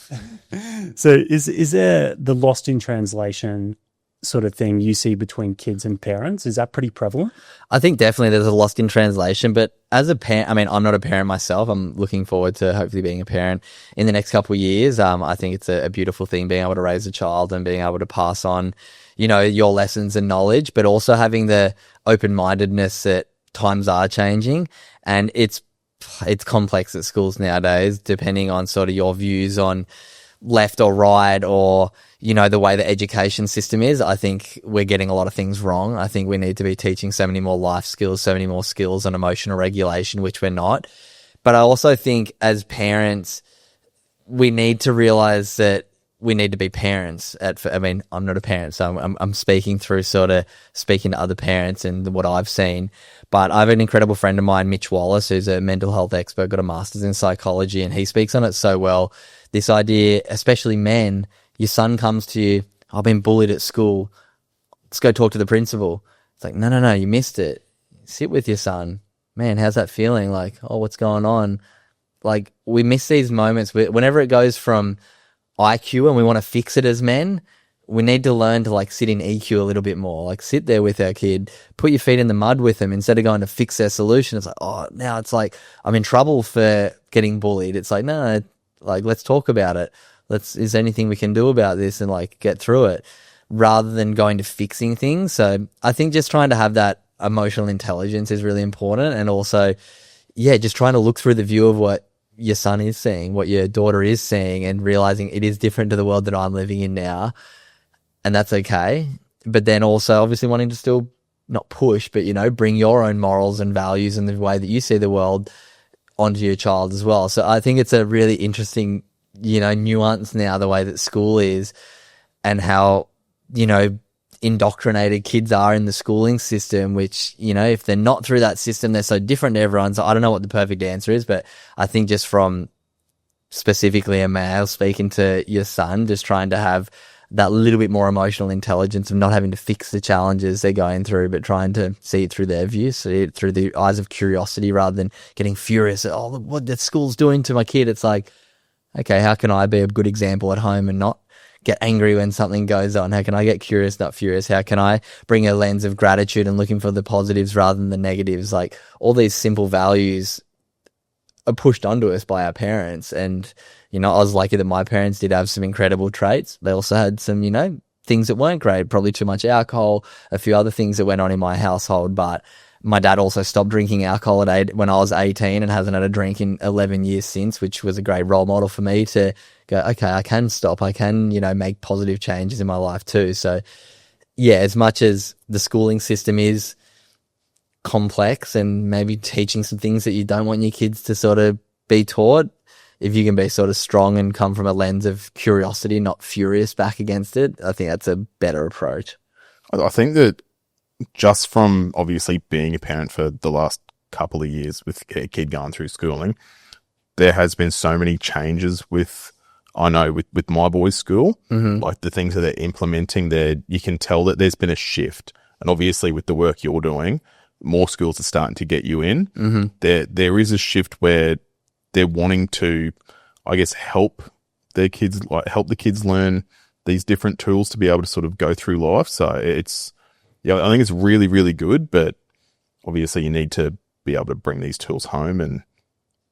B: So is there the lost in translation sort of thing you see between kids and parents? Is that pretty prevalent?
A: I think definitely there's a lost in translation, but as a parent, I'm not a parent myself. I'm looking forward to hopefully being a parent in the next couple of years. I think it's a beautiful thing being able to raise a child and being able to pass on, your lessons and knowledge, but also having the open-mindedness that times are changing, and it's complex at schools nowadays, depending on sort of your views on left or right, or the way the education system is. I think we're getting a lot of things wrong. I think we need to be teaching so many more life skills, so many more skills on emotional regulation, which we're not. But I also think as parents, we need to realize that we need to be parents. I'm not a parent, so I'm speaking through sort of speaking to other parents and what I've seen. But I have an incredible friend of mine, Mitch Wallace, who's a mental health expert, got a master's in psychology, and he speaks on it so well. This idea, especially men, your son comes to you, I've been bullied at school, let's go talk to the principal. It's like, no, you missed it. Sit with your son. Man, how's that feeling? Like, oh, what's going on? Like, we miss these moments. Whenever it goes from IQ and we want to fix it as men, we need to learn to like sit in EQ a little bit more. Like sit there with our kid, put your feet in the mud with them instead of going to fix their solution. It's like, oh, now it's like I'm in trouble for getting bullied. It's like, no, like let's talk about it. Is there anything we can do about this and like get through it rather than going to fixing things. So I think just trying to have that emotional intelligence is really important. And also, just trying to look through the view of what your son is seeing, what your daughter is seeing, and realizing it is different to the world that I'm living in now. And that's okay. But then also obviously wanting to still not push, but, bring your own morals and values and the way that you see the world onto your child as well. So I think it's a really interesting, nuance now, the way that school is and how, indoctrinated kids are in the schooling system, which, if they're not through that system, they're so different to everyone. So I don't know what the perfect answer is, but I think just from specifically a male speaking to your son, just trying to have that little bit more emotional intelligence of not having to fix the challenges they're going through, but trying to see it through their view, see it through the eyes of curiosity rather than getting furious at, what the school's doing to my kid. It's like, okay, how can I be a good example at home and not get angry when something goes on? How can I get curious, not furious? How can I bring a lens of gratitude and looking for the positives rather than the negatives? Like, all these simple values are pushed onto us by our parents. And, I was lucky that my parents did have some incredible traits. They also had some, things that weren't great, probably too much alcohol, a few other things that went on in my household. But my dad also stopped drinking alcohol when I was 18 and hasn't had a drink in 11 years since, which was a great role model for me to go, okay, I can stop. I can, make positive changes in my life too. So yeah, as much as the schooling system is complex and maybe teaching some things that you don't want your kids to sort of be taught, if you can be sort of strong and come from a lens of curiosity, not furious back against it, I think that's a better approach.
C: I think that just from obviously being a parent for the last couple of years with a kid going through schooling, there has been so many changes with my boys' school, like the things that they're implementing there, you can tell that there's been a shift. And obviously with the work you're doing, more schools are starting to get you in. There is a shift where they're wanting to, I guess, help the kids learn these different tools to be able to sort of go through life. So I think it's really, really good, but obviously you need to be able to bring these tools home, and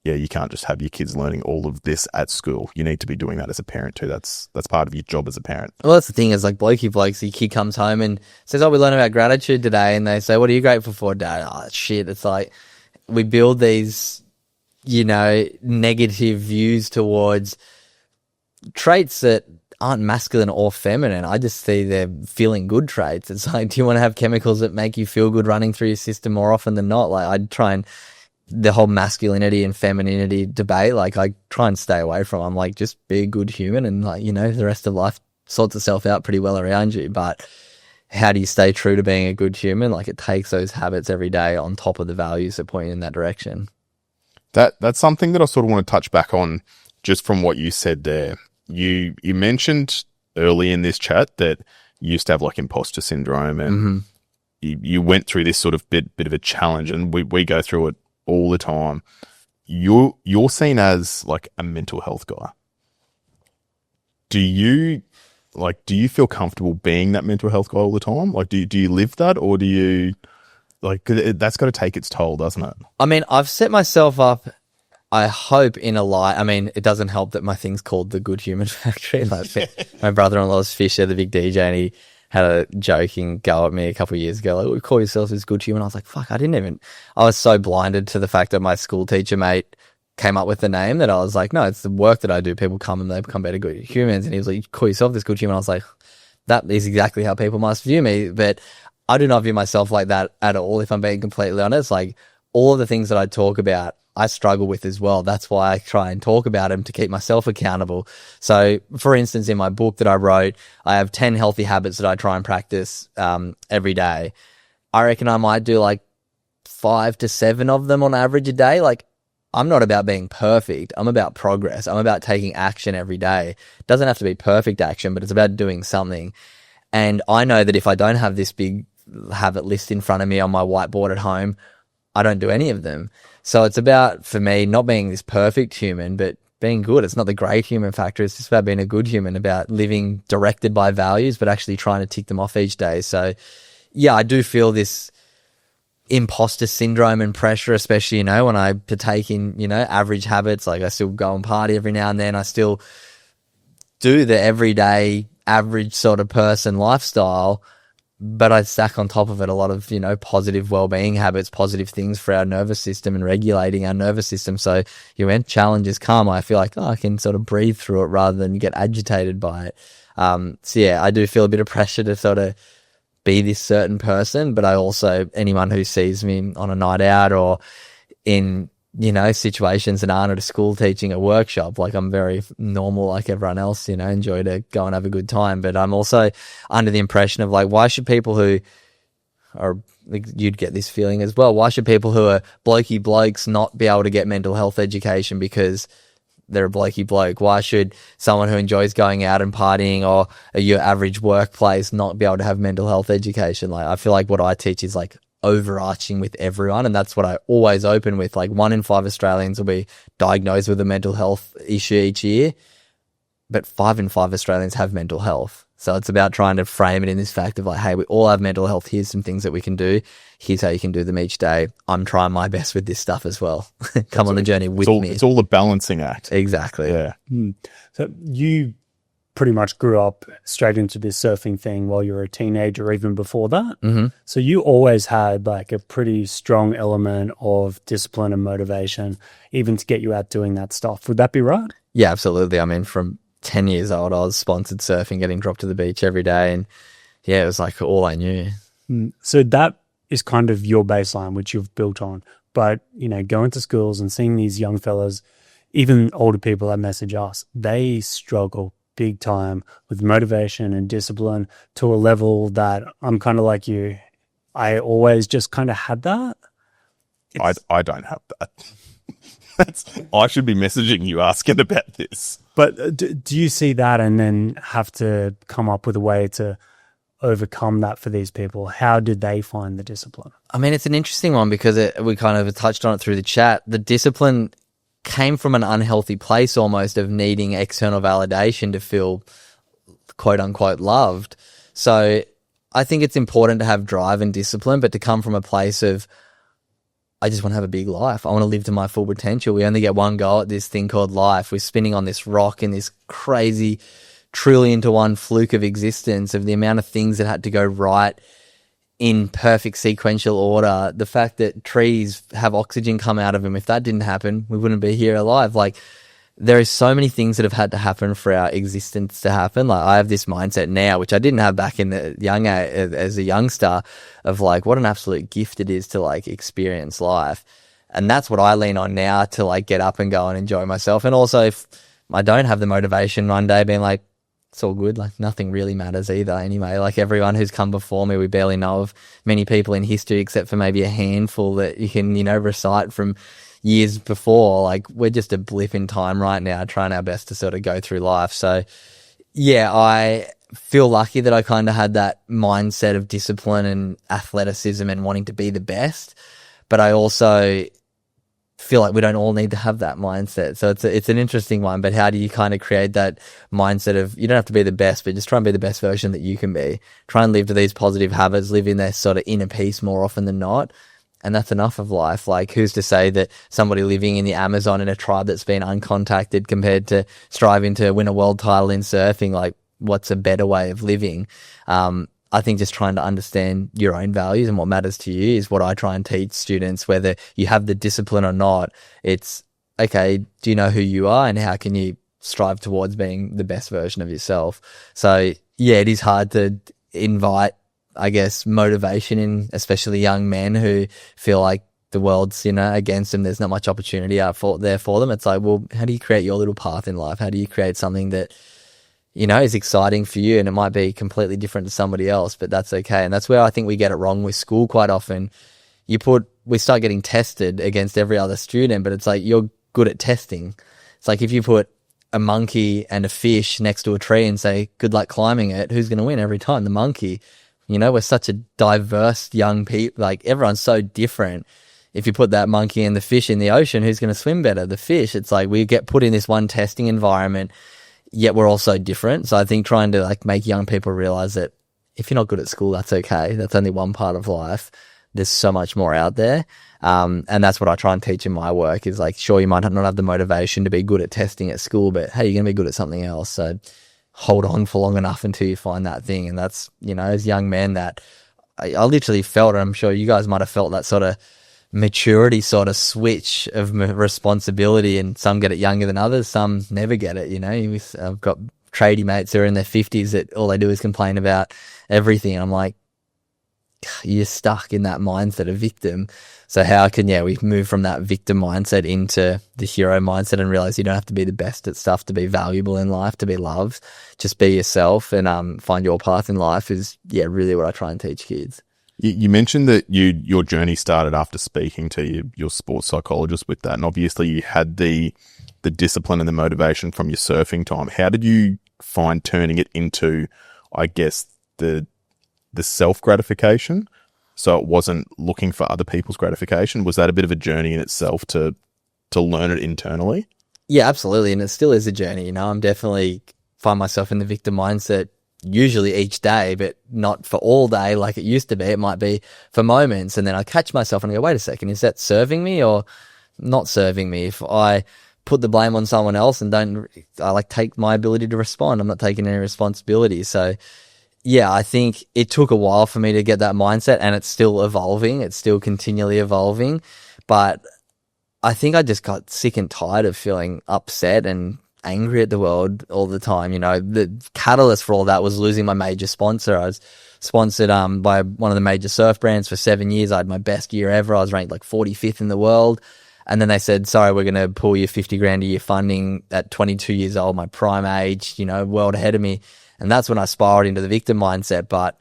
C: you can't just have your kids learning all of this at school. You need to be doing that as a parent too. That's part of your job as a parent.
A: Well, that's the thing is, like, blokey blokes, your kid comes home and says, we learned about gratitude today. And they say, what are you grateful for, Dad? Oh, shit. It's like we build these, negative views towards traits that aren't masculine or feminine. I just see they're feeling good traits. It's like, do you want to have chemicals that make you feel good running through your system more often than not? Like, I'd try and the whole masculinity and femininity debate, like, I try and stay away from. I'm like, just be a good human, and like, the rest of life sorts itself out pretty well around you. But how do you stay true to being a good human? Like, it takes those habits every day on top of the values that point you in that direction.
C: That's something that I sort of want to touch back on just from what you said there. You mentioned early in this chat that you used to have like imposter syndrome, and you went through this sort of bit of a challenge, and we go through it all the time. You're seen as like a mental health guy. Do you feel comfortable being that mental health guy all the time? Like, do you live that, or do you, like, that's got to take its toll, doesn't it?
A: I mean, I've set myself up, I hope, in a light. I mean, it doesn't help that my thing's called the Good Human Factory. Like, my brother-in-law's Fisher, the big DJ, and he had a joking go at me a couple of years ago, like, call yourself as good human. I was like, fuck, I was so blinded to the fact that my school teacher mate came up with the name that I was like, no, it's the work that I do. People come and they become better good humans. And he was like, call yourself this good human. I was like, that is exactly how people must view me. But I do not view myself like that at all, if I'm being completely honest. Like, all of the things that I talk about, I struggle with as well. That's why I try and talk about them, to keep myself accountable. So, for instance, in my book that I wrote, I have 10 healthy habits that I try and practice every day. I reckon I might do like 5 to 7 of them on average a day. Like, I'm not about being perfect. I'm about progress. I'm about taking action every day. It doesn't have to be perfect action, but it's about doing something. And I know that if I don't have this big habit list in front of me on my whiteboard at home, I don't do any of them. So it's about, for me, not being this perfect human, but being good. It's not the great human factor. It's just about being a good human, about living directed by values, but actually trying to tick them off each day. So yeah, I do feel this imposter syndrome and pressure, especially, when I partake in, average habits. Like, I still go and party every now and then. I still do the everyday average sort of person lifestyle, but I stack on top of it a lot of, positive well-being habits, positive things for our nervous system and regulating our nervous system. So when challenges come, I feel like, I can sort of breathe through it rather than get agitated by it. So yeah, I do feel a bit of pressure to sort of be this certain person, but I also, anyone who sees me on a night out or in, situations that aren't at a school teaching a workshop. Like, I'm very normal like everyone else, enjoy to go and have a good time. But I'm also under the impression of like, why should people who are, like, you'd get this feeling as well, why should people who are blokey blokes not be able to get mental health education because they're a blokey bloke? Why should someone who enjoys going out and partying or your average workplace not be able to have mental health education? Like, I feel like what I teach is like overarching with everyone, and that's what I always open with. Like, 1 in 5 Australians will be diagnosed with a mental health issue each year, but 5 in 5 Australians have mental health. So it's about trying to frame it in this fact of like, hey, we all have mental health. Here's some things that we can do. Here's how you can do them each day. I'm trying my best with this stuff as well. Come on the journey with me.
C: It's all a balancing act.
A: Exactly.
C: Yeah.
B: So you pretty much grew up straight into this surfing thing while you were a teenager, or even before that.
A: Mm-hmm.
B: So you always had like a pretty strong element of discipline and motivation, even to get you out doing that stuff. Would that be right?
A: Yeah, absolutely. I mean, from 10 years old, I was sponsored surfing, getting dropped to the beach every day. And yeah, it was like all I knew.
B: So that is kind of your baseline, which you've built on. But, going to schools and seeing these young fellas, even older people that message us, they struggle big time with motivation and discipline to a level that I'm kind of like you. I always just kind of had that.
C: I don't have that. I should be messaging you asking about this.
B: But do you see that and then have to come up with a way to overcome that for these people? How did they find the discipline?
A: I mean, it's an interesting one because we kind of touched on it through the chat. The discipline came from an unhealthy place almost of needing external validation to feel quote unquote loved. So I think it's important to have drive and discipline, but to come from a place of, I just want to have a big life. I want to live to my full potential. We only get one go at this thing called life. We're spinning on this rock in this crazy trillion to one fluke of existence, of the amount of things that had to go right in perfect sequential order. The fact that trees have oxygen come out of them, if that didn't happen, we wouldn't be here alive. Like, there is so many things that have had to happen for our existence to happen. Like, I have this mindset now, which I didn't have back in the young age, as a youngster, of like, what an absolute gift it is to like experience life. And that's what I lean on now to like get up and go and enjoy myself. And also, if I don't have the motivation one day, being like, it's all good. Like, nothing really matters either anyway. Like, everyone who's come before me, we barely know of many people in history except for maybe a handful that you can, recite from years before. Like, we're just a blip in time right now, trying our best to sort of go through life. So yeah, I feel lucky that I kind of had that mindset of discipline and athleticism and wanting to be the best. But I also feel like we don't all need to have that mindset. So it's an interesting one, but how do you kind of create that mindset of, you don't have to be the best, but just try and be the best version that you can be. Try and live to these positive habits, live in their sort of inner peace more often than not. And that's enough of life. Like, who's to say that somebody living in the Amazon in a tribe that's been uncontacted compared to striving to win a world title in surfing, like, what's a better way of living? I think just trying to understand your own values and what matters to you is what I try and teach students, whether you have the discipline or not. It's, okay, do you know who you are and how can you strive towards being the best version of yourself? So yeah, it is hard to invite, I guess, motivation in especially young men who feel like the world's, against them. There's not much opportunity there for them. It's like, well, how do you create your little path in life? How do you create something that, is exciting for you? And it might be completely different to somebody else, but that's okay. And that's where I think we get it wrong with school quite often. We start getting tested against every other student, but it's like, you're good at testing. It's like, if you put a monkey and a fish next to a tree and say, good luck climbing it, who's going to win every time? The monkey. We're such a diverse young people, like, everyone's so different. If you put that monkey and the fish in the ocean, who's going to swim better? The fish. It's like, we get put in this one testing environment, yet we're all so different. So I think trying to like make young people realize that if you're not good at school, that's okay. That's only one part of life. There's so much more out there. And that's what I try and teach in my work is like, sure, you might not have the motivation to be good at testing at school, but hey, you're going to be good at something else. So hold on for long enough until you find that thing. And that's, as young men, that I literally felt, and I'm sure you guys might have felt, that sort of maturity sort of switch of responsibility, and some get it younger than others, some never get it. I've got tradie mates who are in their 50s that all they do is complain about everything. And I'm like, you're stuck in that mindset of victim. So how can, we move from that victim mindset into the hero mindset and realize you don't have to be the best at stuff to be valuable in life, to be loved. Just be yourself and find your path in life is, really what I try and teach kids.
C: You mentioned that your journey started after speaking to your sports psychologist with that. And obviously you had the discipline and the motivation from your surfing time. How did you find turning it into, I guess, the self-gratification? So it wasn't looking for other people's gratification. Was that a bit of a journey in itself to learn it internally?
A: Yeah, absolutely. And it still is a journey. I'm definitely find myself in the victim mindset usually each day, but not for all day like it used to be. It might be for moments. And then I catch myself and I go, wait a second, is that serving me or not serving me? If I put the blame on someone else and I take my ability to respond, I'm not taking any responsibility. So yeah, I think it took a while for me to get that mindset and it's still evolving. It's still continually evolving. But I think I just got sick and tired of feeling upset and angry at the world all the time. The catalyst for all that was losing my major sponsor. I was sponsored by one of the major surf brands for 7 years. I had my best year ever. I was ranked like 45th in the world. And then they said, sorry, we're going to pull you 50 grand a year funding at 22 years old, my prime age, world ahead of me. And that's when I spiraled into the victim mindset. But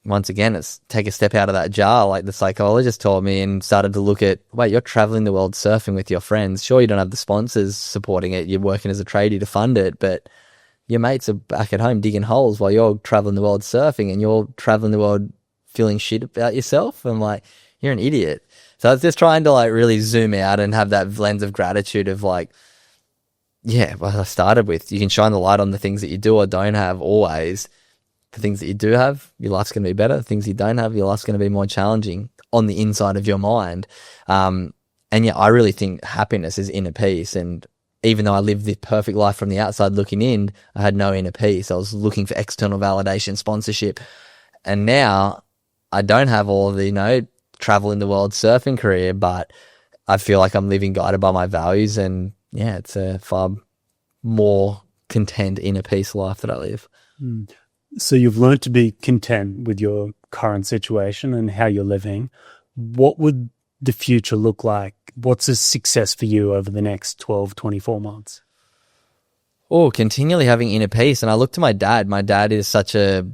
A: once again, it's take a step out of that jar, like the psychologist told me, and started to look at, wait, you're traveling the world surfing with your friends. Sure, you don't have the sponsors supporting it. You're working as a tradie to fund it, but your mates are back at home digging holes while you're traveling the world surfing and you're traveling the world feeling shit about yourself. I'm like, you're an idiot. So I was just trying to really zoom out and have that lens of gratitude of what I started with. You can shine the light on the things that you do or don't have always. The things that you do have, your life's going to be better. The things you don't have, your life's going to be more challenging on the inside of your mind. I really think happiness is inner peace. And even though I lived the perfect life from the outside looking in, I had no inner peace. I was looking for external validation, sponsorship. And now I don't have all the, travel in the world surfing career, but I feel like I'm living guided by my values. And it's a far more content inner peace life that I live.
B: So you've learned to be content with your current situation and how you're living. What would the future look like? What's a success for you over the next 12, 24 months?
A: Oh, continually having inner peace. And I look to my dad. My dad is such a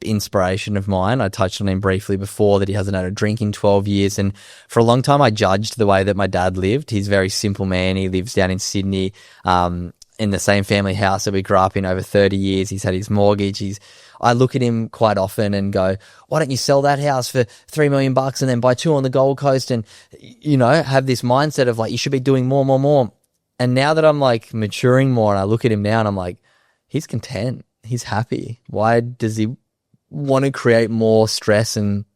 A: inspiration of mine. I touched on him briefly before that he hasn't had a drink in 12 years. And for a long time, I judged the way that my dad lived. He's a very simple man. He lives down in Sydney, in the same family house that we grew up in over 30 years. He's had his mortgage. I look at him quite often and go, why don't you sell that house for $3 million and then buy 2 on the Gold Coast and, have this mindset of you should be doing more. And now that I'm maturing more and I look at him now and I'm like, he's content. He's happy. Why does he want to create more stress and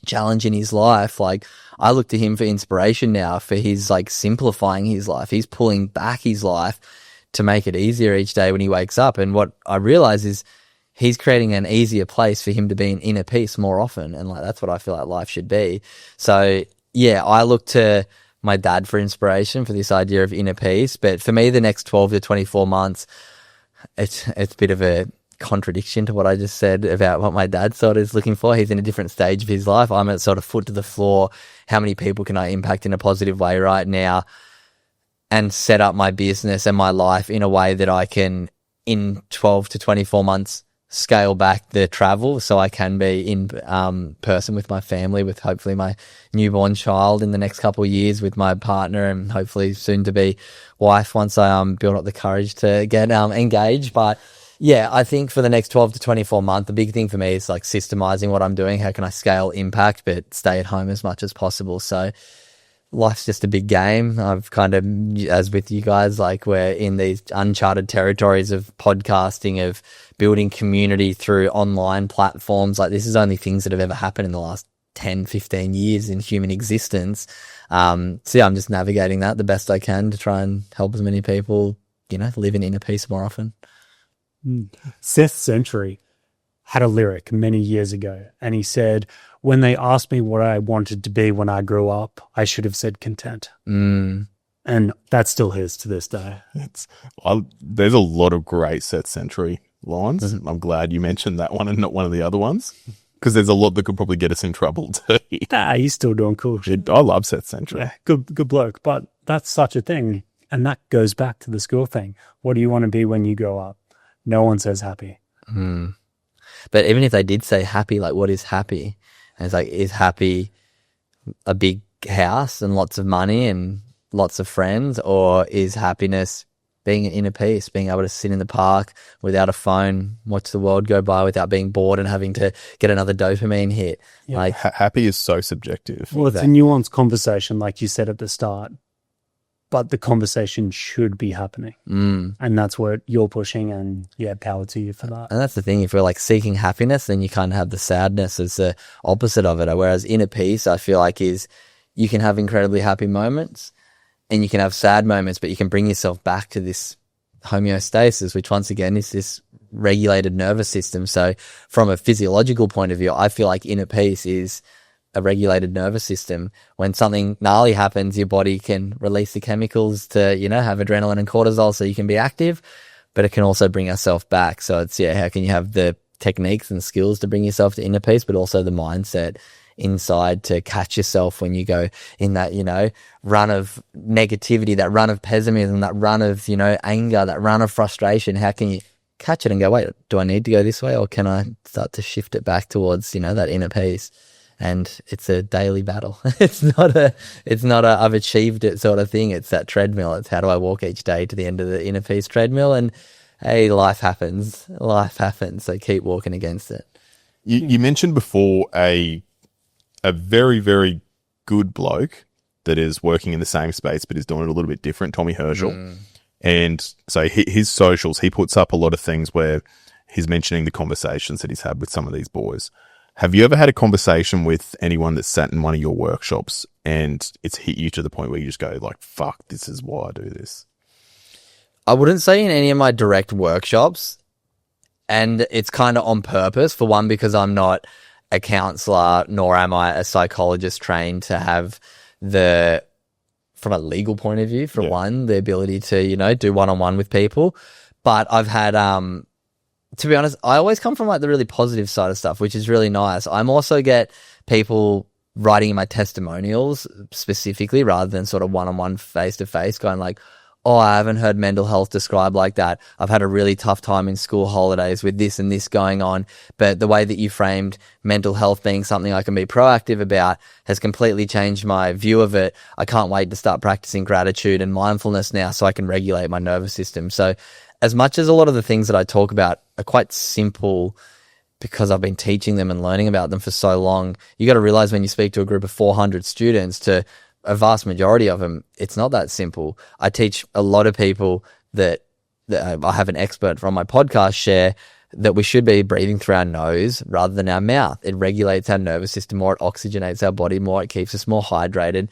A: challenge in his life? I look to him for inspiration now for his simplifying his life. He's pulling back his life to make it easier each day when he wakes up. And what I realize is he's creating an easier place for him to be in inner peace more often. And that's what I feel like life should be. So I look to my dad for inspiration for this idea of inner peace. But for me, the next 12 to 24 months, it's a bit of a contradiction to what I just said about what my dad sort of is looking for. He's in a different stage of his life. I'm at sort of foot to the floor. How many people can I impact in a positive way right now and set up my business and my life in a way that I can, in 12 to 24 months, scale back the travel so I can be in person with my family, with hopefully my newborn child in the next couple of years, with my partner and hopefully soon to be wife once I build up the courage to get engaged. But I think for the next 12 to 24 months, the big thing for me is systemizing what I'm doing. How can I scale impact but stay at home as much as possible? So life's just a big game. I've kind of, as with you guys, we're in these uncharted territories of podcasting, of building community through online platforms. This is only things that have ever happened in the last 10, 15 years in human existence. I'm just navigating that the best I can to try and help as many people, live in inner peace more often.
B: Seth Century had a lyric many years ago, and he said, when they asked me what I wanted to be when I grew up, I should have said content. And that's still his to this day.
C: There's a lot of great Seth Century lines. I'm glad you mentioned that one and not one of the other ones. Because there's a lot that could probably get us in trouble too.
B: Nah, he's still doing cool shit.
C: I love Seth Century.
B: Yeah, good bloke. But that's such a thing. And that goes back to the school thing. What do you want to be when you grow up? No one says happy.
A: But even if they did say happy, like what is happy? And it's like, is happy a big house and lots of money and lots of friends, or is happiness being in inner peace, being able to sit in the park without a phone, watch the world go by without being bored and having to get another dopamine hit?
B: Yeah.
A: Like
C: Happy is so subjective.
B: Well, it's a nuanced conversation, like you said at the start, but the conversation should be happening. And that's what you're pushing, and yeah, power to you for that.
A: And that's the thing. If we're like seeking happiness, then you kind of have the sadness as the opposite of it. Whereas inner peace, I feel like, is you can have incredibly happy moments and you can have sad moments, but you can bring yourself back to this homeostasis, which once again is this regulated nervous system. So from a physiological point of view, I feel like inner peace is a regulated nervous system. When something gnarly happens, your body can release the chemicals to, you know, have adrenaline and cortisol so you can be active, but it can also bring yourself back. So it's, how can you have the techniques and skills to bring yourself to inner peace, but also the mindset inside to catch yourself when you go in that, you know, run of negativity, that run of pessimism, that run of, you know, anger, that run of frustration. How can you catch it and go, wait, do I need to go this way, or can I start to shift it back towards, you know, that inner peace? And it's a daily battle. It's not a I've achieved it sort of thing. It's that treadmill. It's how do I walk each day to the end of the inner peace treadmill? And hey, life happens. So keep walking against it.
C: You mentioned before a very, very good bloke that is working in the same space but is doing it a little bit different, Tommy Herschel. And so his socials, he puts up a lot of things where he's mentioning the conversations that he's had with some of these boys. Have you ever had a conversation with anyone that sat in one of your workshops and it's hit you to the point where you just go like, fuck, this is why I do this?
A: I wouldn't say in any of my direct workshops, and it's kind of on purpose. For one, because I'm not a counselor, nor am I a psychologist trained to have from a legal point of view, for one, the ability to, you know, do one-on-one with people. But I've had, to be honest, I always come from like the really positive side of stuff, which is really nice. I'm also get people writing in my testimonials specifically, rather than sort of one-on-one face-to-face, going like, oh, I haven't heard mental health described like that. I've had a really tough time in school holidays with this and this going on. But the way that you framed mental health being something I can be proactive about has completely changed my view of it. I can't wait to start practicing gratitude and mindfulness now so I can regulate my nervous system. So as much as a lot of the things that I talk about are quite simple because I've been teaching them and learning about them for so long, you got to realize when you speak to a group of 400 students, to a vast majority of them, it's not that simple. I teach a lot of people that I have an expert from my podcast share that we should be breathing through our nose rather than our mouth. It regulates our nervous system more, it oxygenates our body more, it keeps us more hydrated.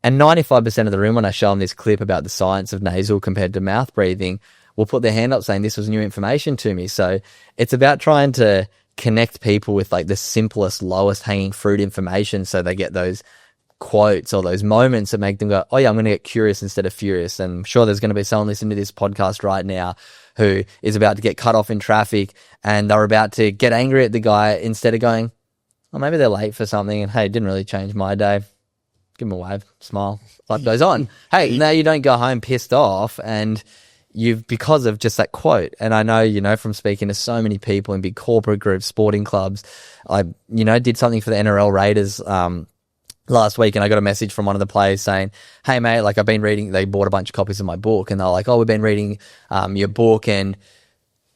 A: And 95% of the room, when I show them this clip about the science of nasal compared to mouth breathing, will put their hand up saying this was new information to me. So it's about trying to connect people with like the simplest, lowest hanging fruit information so they get those quotes or those moments that make them go, oh yeah, I'm going to get curious instead of furious. And I'm sure there's going to be someone listening to this podcast right now who is about to get cut off in traffic and they're about to get angry at the guy instead of going, oh, maybe they're late for something and hey, it didn't really change my day. Give them a wave, smile, life goes on. Hey, now you don't go home pissed off and because of just that quote. And I know, you know, from speaking to so many people in big corporate groups, sporting clubs, I, you know, did something for the NRL Raiders, last week, and I got a message from one of the players saying, hey mate, like I've been reading, they bought a bunch of copies of my book and they're like, oh, we've been reading your book and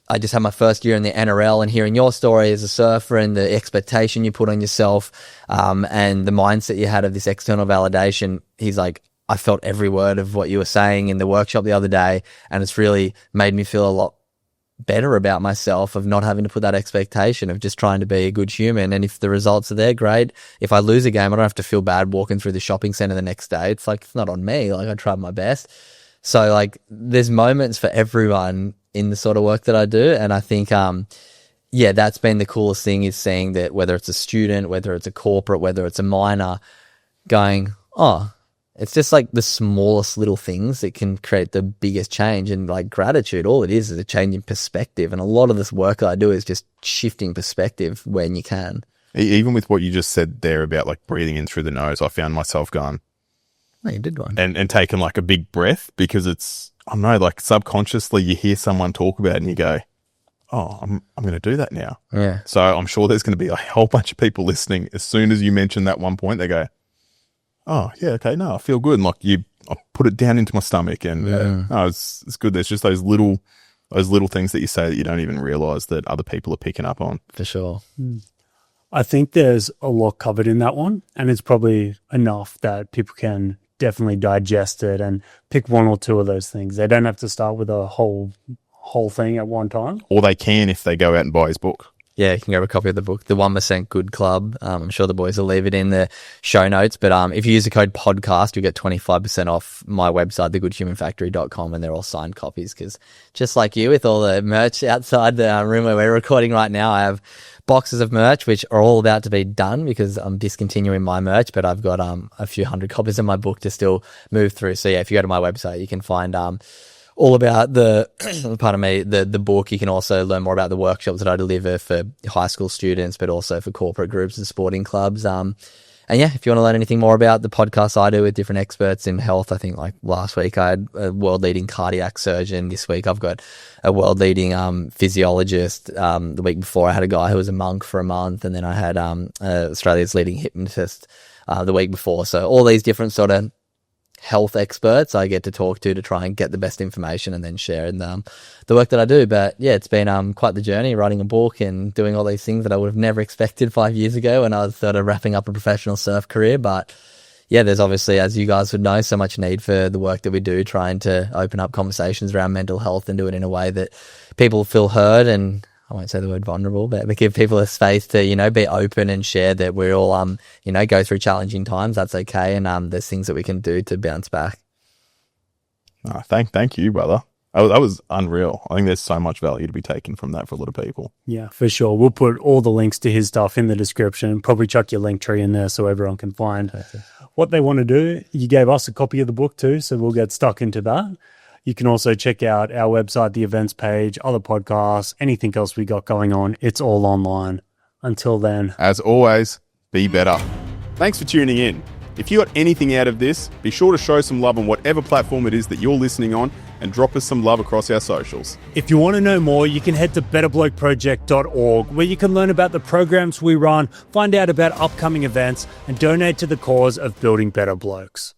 A: I just had my first year in the NRL and hearing your story as a surfer and the expectation you put on yourself and the mindset you had of this external validation. He's like, I felt every word of what you were saying in the workshop the other day and it's really made me feel a lot better about myself of not having to put that expectation of just trying to be a good human. And if the results are there, great. If I lose a game, I don't have to feel bad walking through the shopping center the next day. It's like, it's not on me. Like I tried my best. So like there's moments for everyone in the sort of work that I do. And I think, yeah, that's been the coolest thing is seeing that whether it's a student, whether it's a corporate, whether it's a minor going, oh, it's just like the smallest little things that can create the biggest change. And like gratitude, all it is a change in perspective. And a lot of this work that I do is just shifting perspective when you can.
C: Even with what you just said there about like breathing in through the nose, I found myself going,
A: Oh, you did one.
C: and taking like a big breath, because it's, I don't know, like subconsciously you hear someone talk about it and you go, oh, I'm going to do that now.
A: Yeah.
C: So I'm sure there's going to be a whole bunch of people listening. As soon as you mention that one point, they go, oh yeah, okay, no, I feel good. And like I put it down into my stomach, and no, it's good. There's just those little things that you say that you don't even realize that other people are picking up on.
A: For sure.
B: I think there's a lot covered in that one, and it's probably enough that people can definitely digest it and pick one or two of those things. They don't have to start with a whole thing at one time.
C: Or they can if they go out and buy his book.
A: Yeah, you can grab a copy of the book, The 1% Good Club. I'm sure the boys will leave it in the show notes. But if you use the code podcast, you'll get 25% off my website, thegoodhumanfactory.com, and they're all signed copies. Because just like you, with all the merch outside the room where we're recording right now, I have boxes of merch which are all about to be done because I'm discontinuing my merch. But I've got a few hundred copies of my book to still move through. So yeah, if you go to my website, you can find all about the book. You can also learn more about the workshops that I deliver for high school students, but also for corporate groups and sporting clubs. And yeah, if you want to learn anything more about the podcast I do with different experts in health, I think like last week I had a world leading cardiac surgeon. This week I've got a world leading physiologist. The week before I had a guy who was a monk for a month, and then I had Australia's leading hypnotist the week before. So all these different sort of health experts I get to talk to try and get the best information and then share in the work that I do. But yeah, it's been quite the journey, writing a book and doing all these things that I would have never expected 5 years ago when I was sort of wrapping up a professional surf career. But yeah, there's obviously, as you guys would know, so much need for the work that we do, trying to open up conversations around mental health and do it in a way that people feel heard, and I won't say the word vulnerable, but give people a space to, be open and share that we're all, go through challenging times. That's okay. And there's things that we can do to bounce back.
C: Oh, thank you, brother. That was unreal. I think there's so much value to be taken from that for a lot of people.
B: Yeah, for sure. We'll put all the links to his stuff in the description. Probably chuck your link tree in there so everyone can find what they want to do. You gave us a copy of the book too, so we'll get stuck into that. You can also check out our website, the events page, other podcasts, anything else we got going on. It's all online. Until then.
C: As always, be better. Thanks for tuning in. If you got anything out of this, be sure to show some love on whatever platform it is that you're listening on, and drop us some love across our socials.
B: If you want to know more, you can head to betterblokeproject.org, where you can learn about the programs we run, find out about upcoming events, and donate to the cause of building better blokes.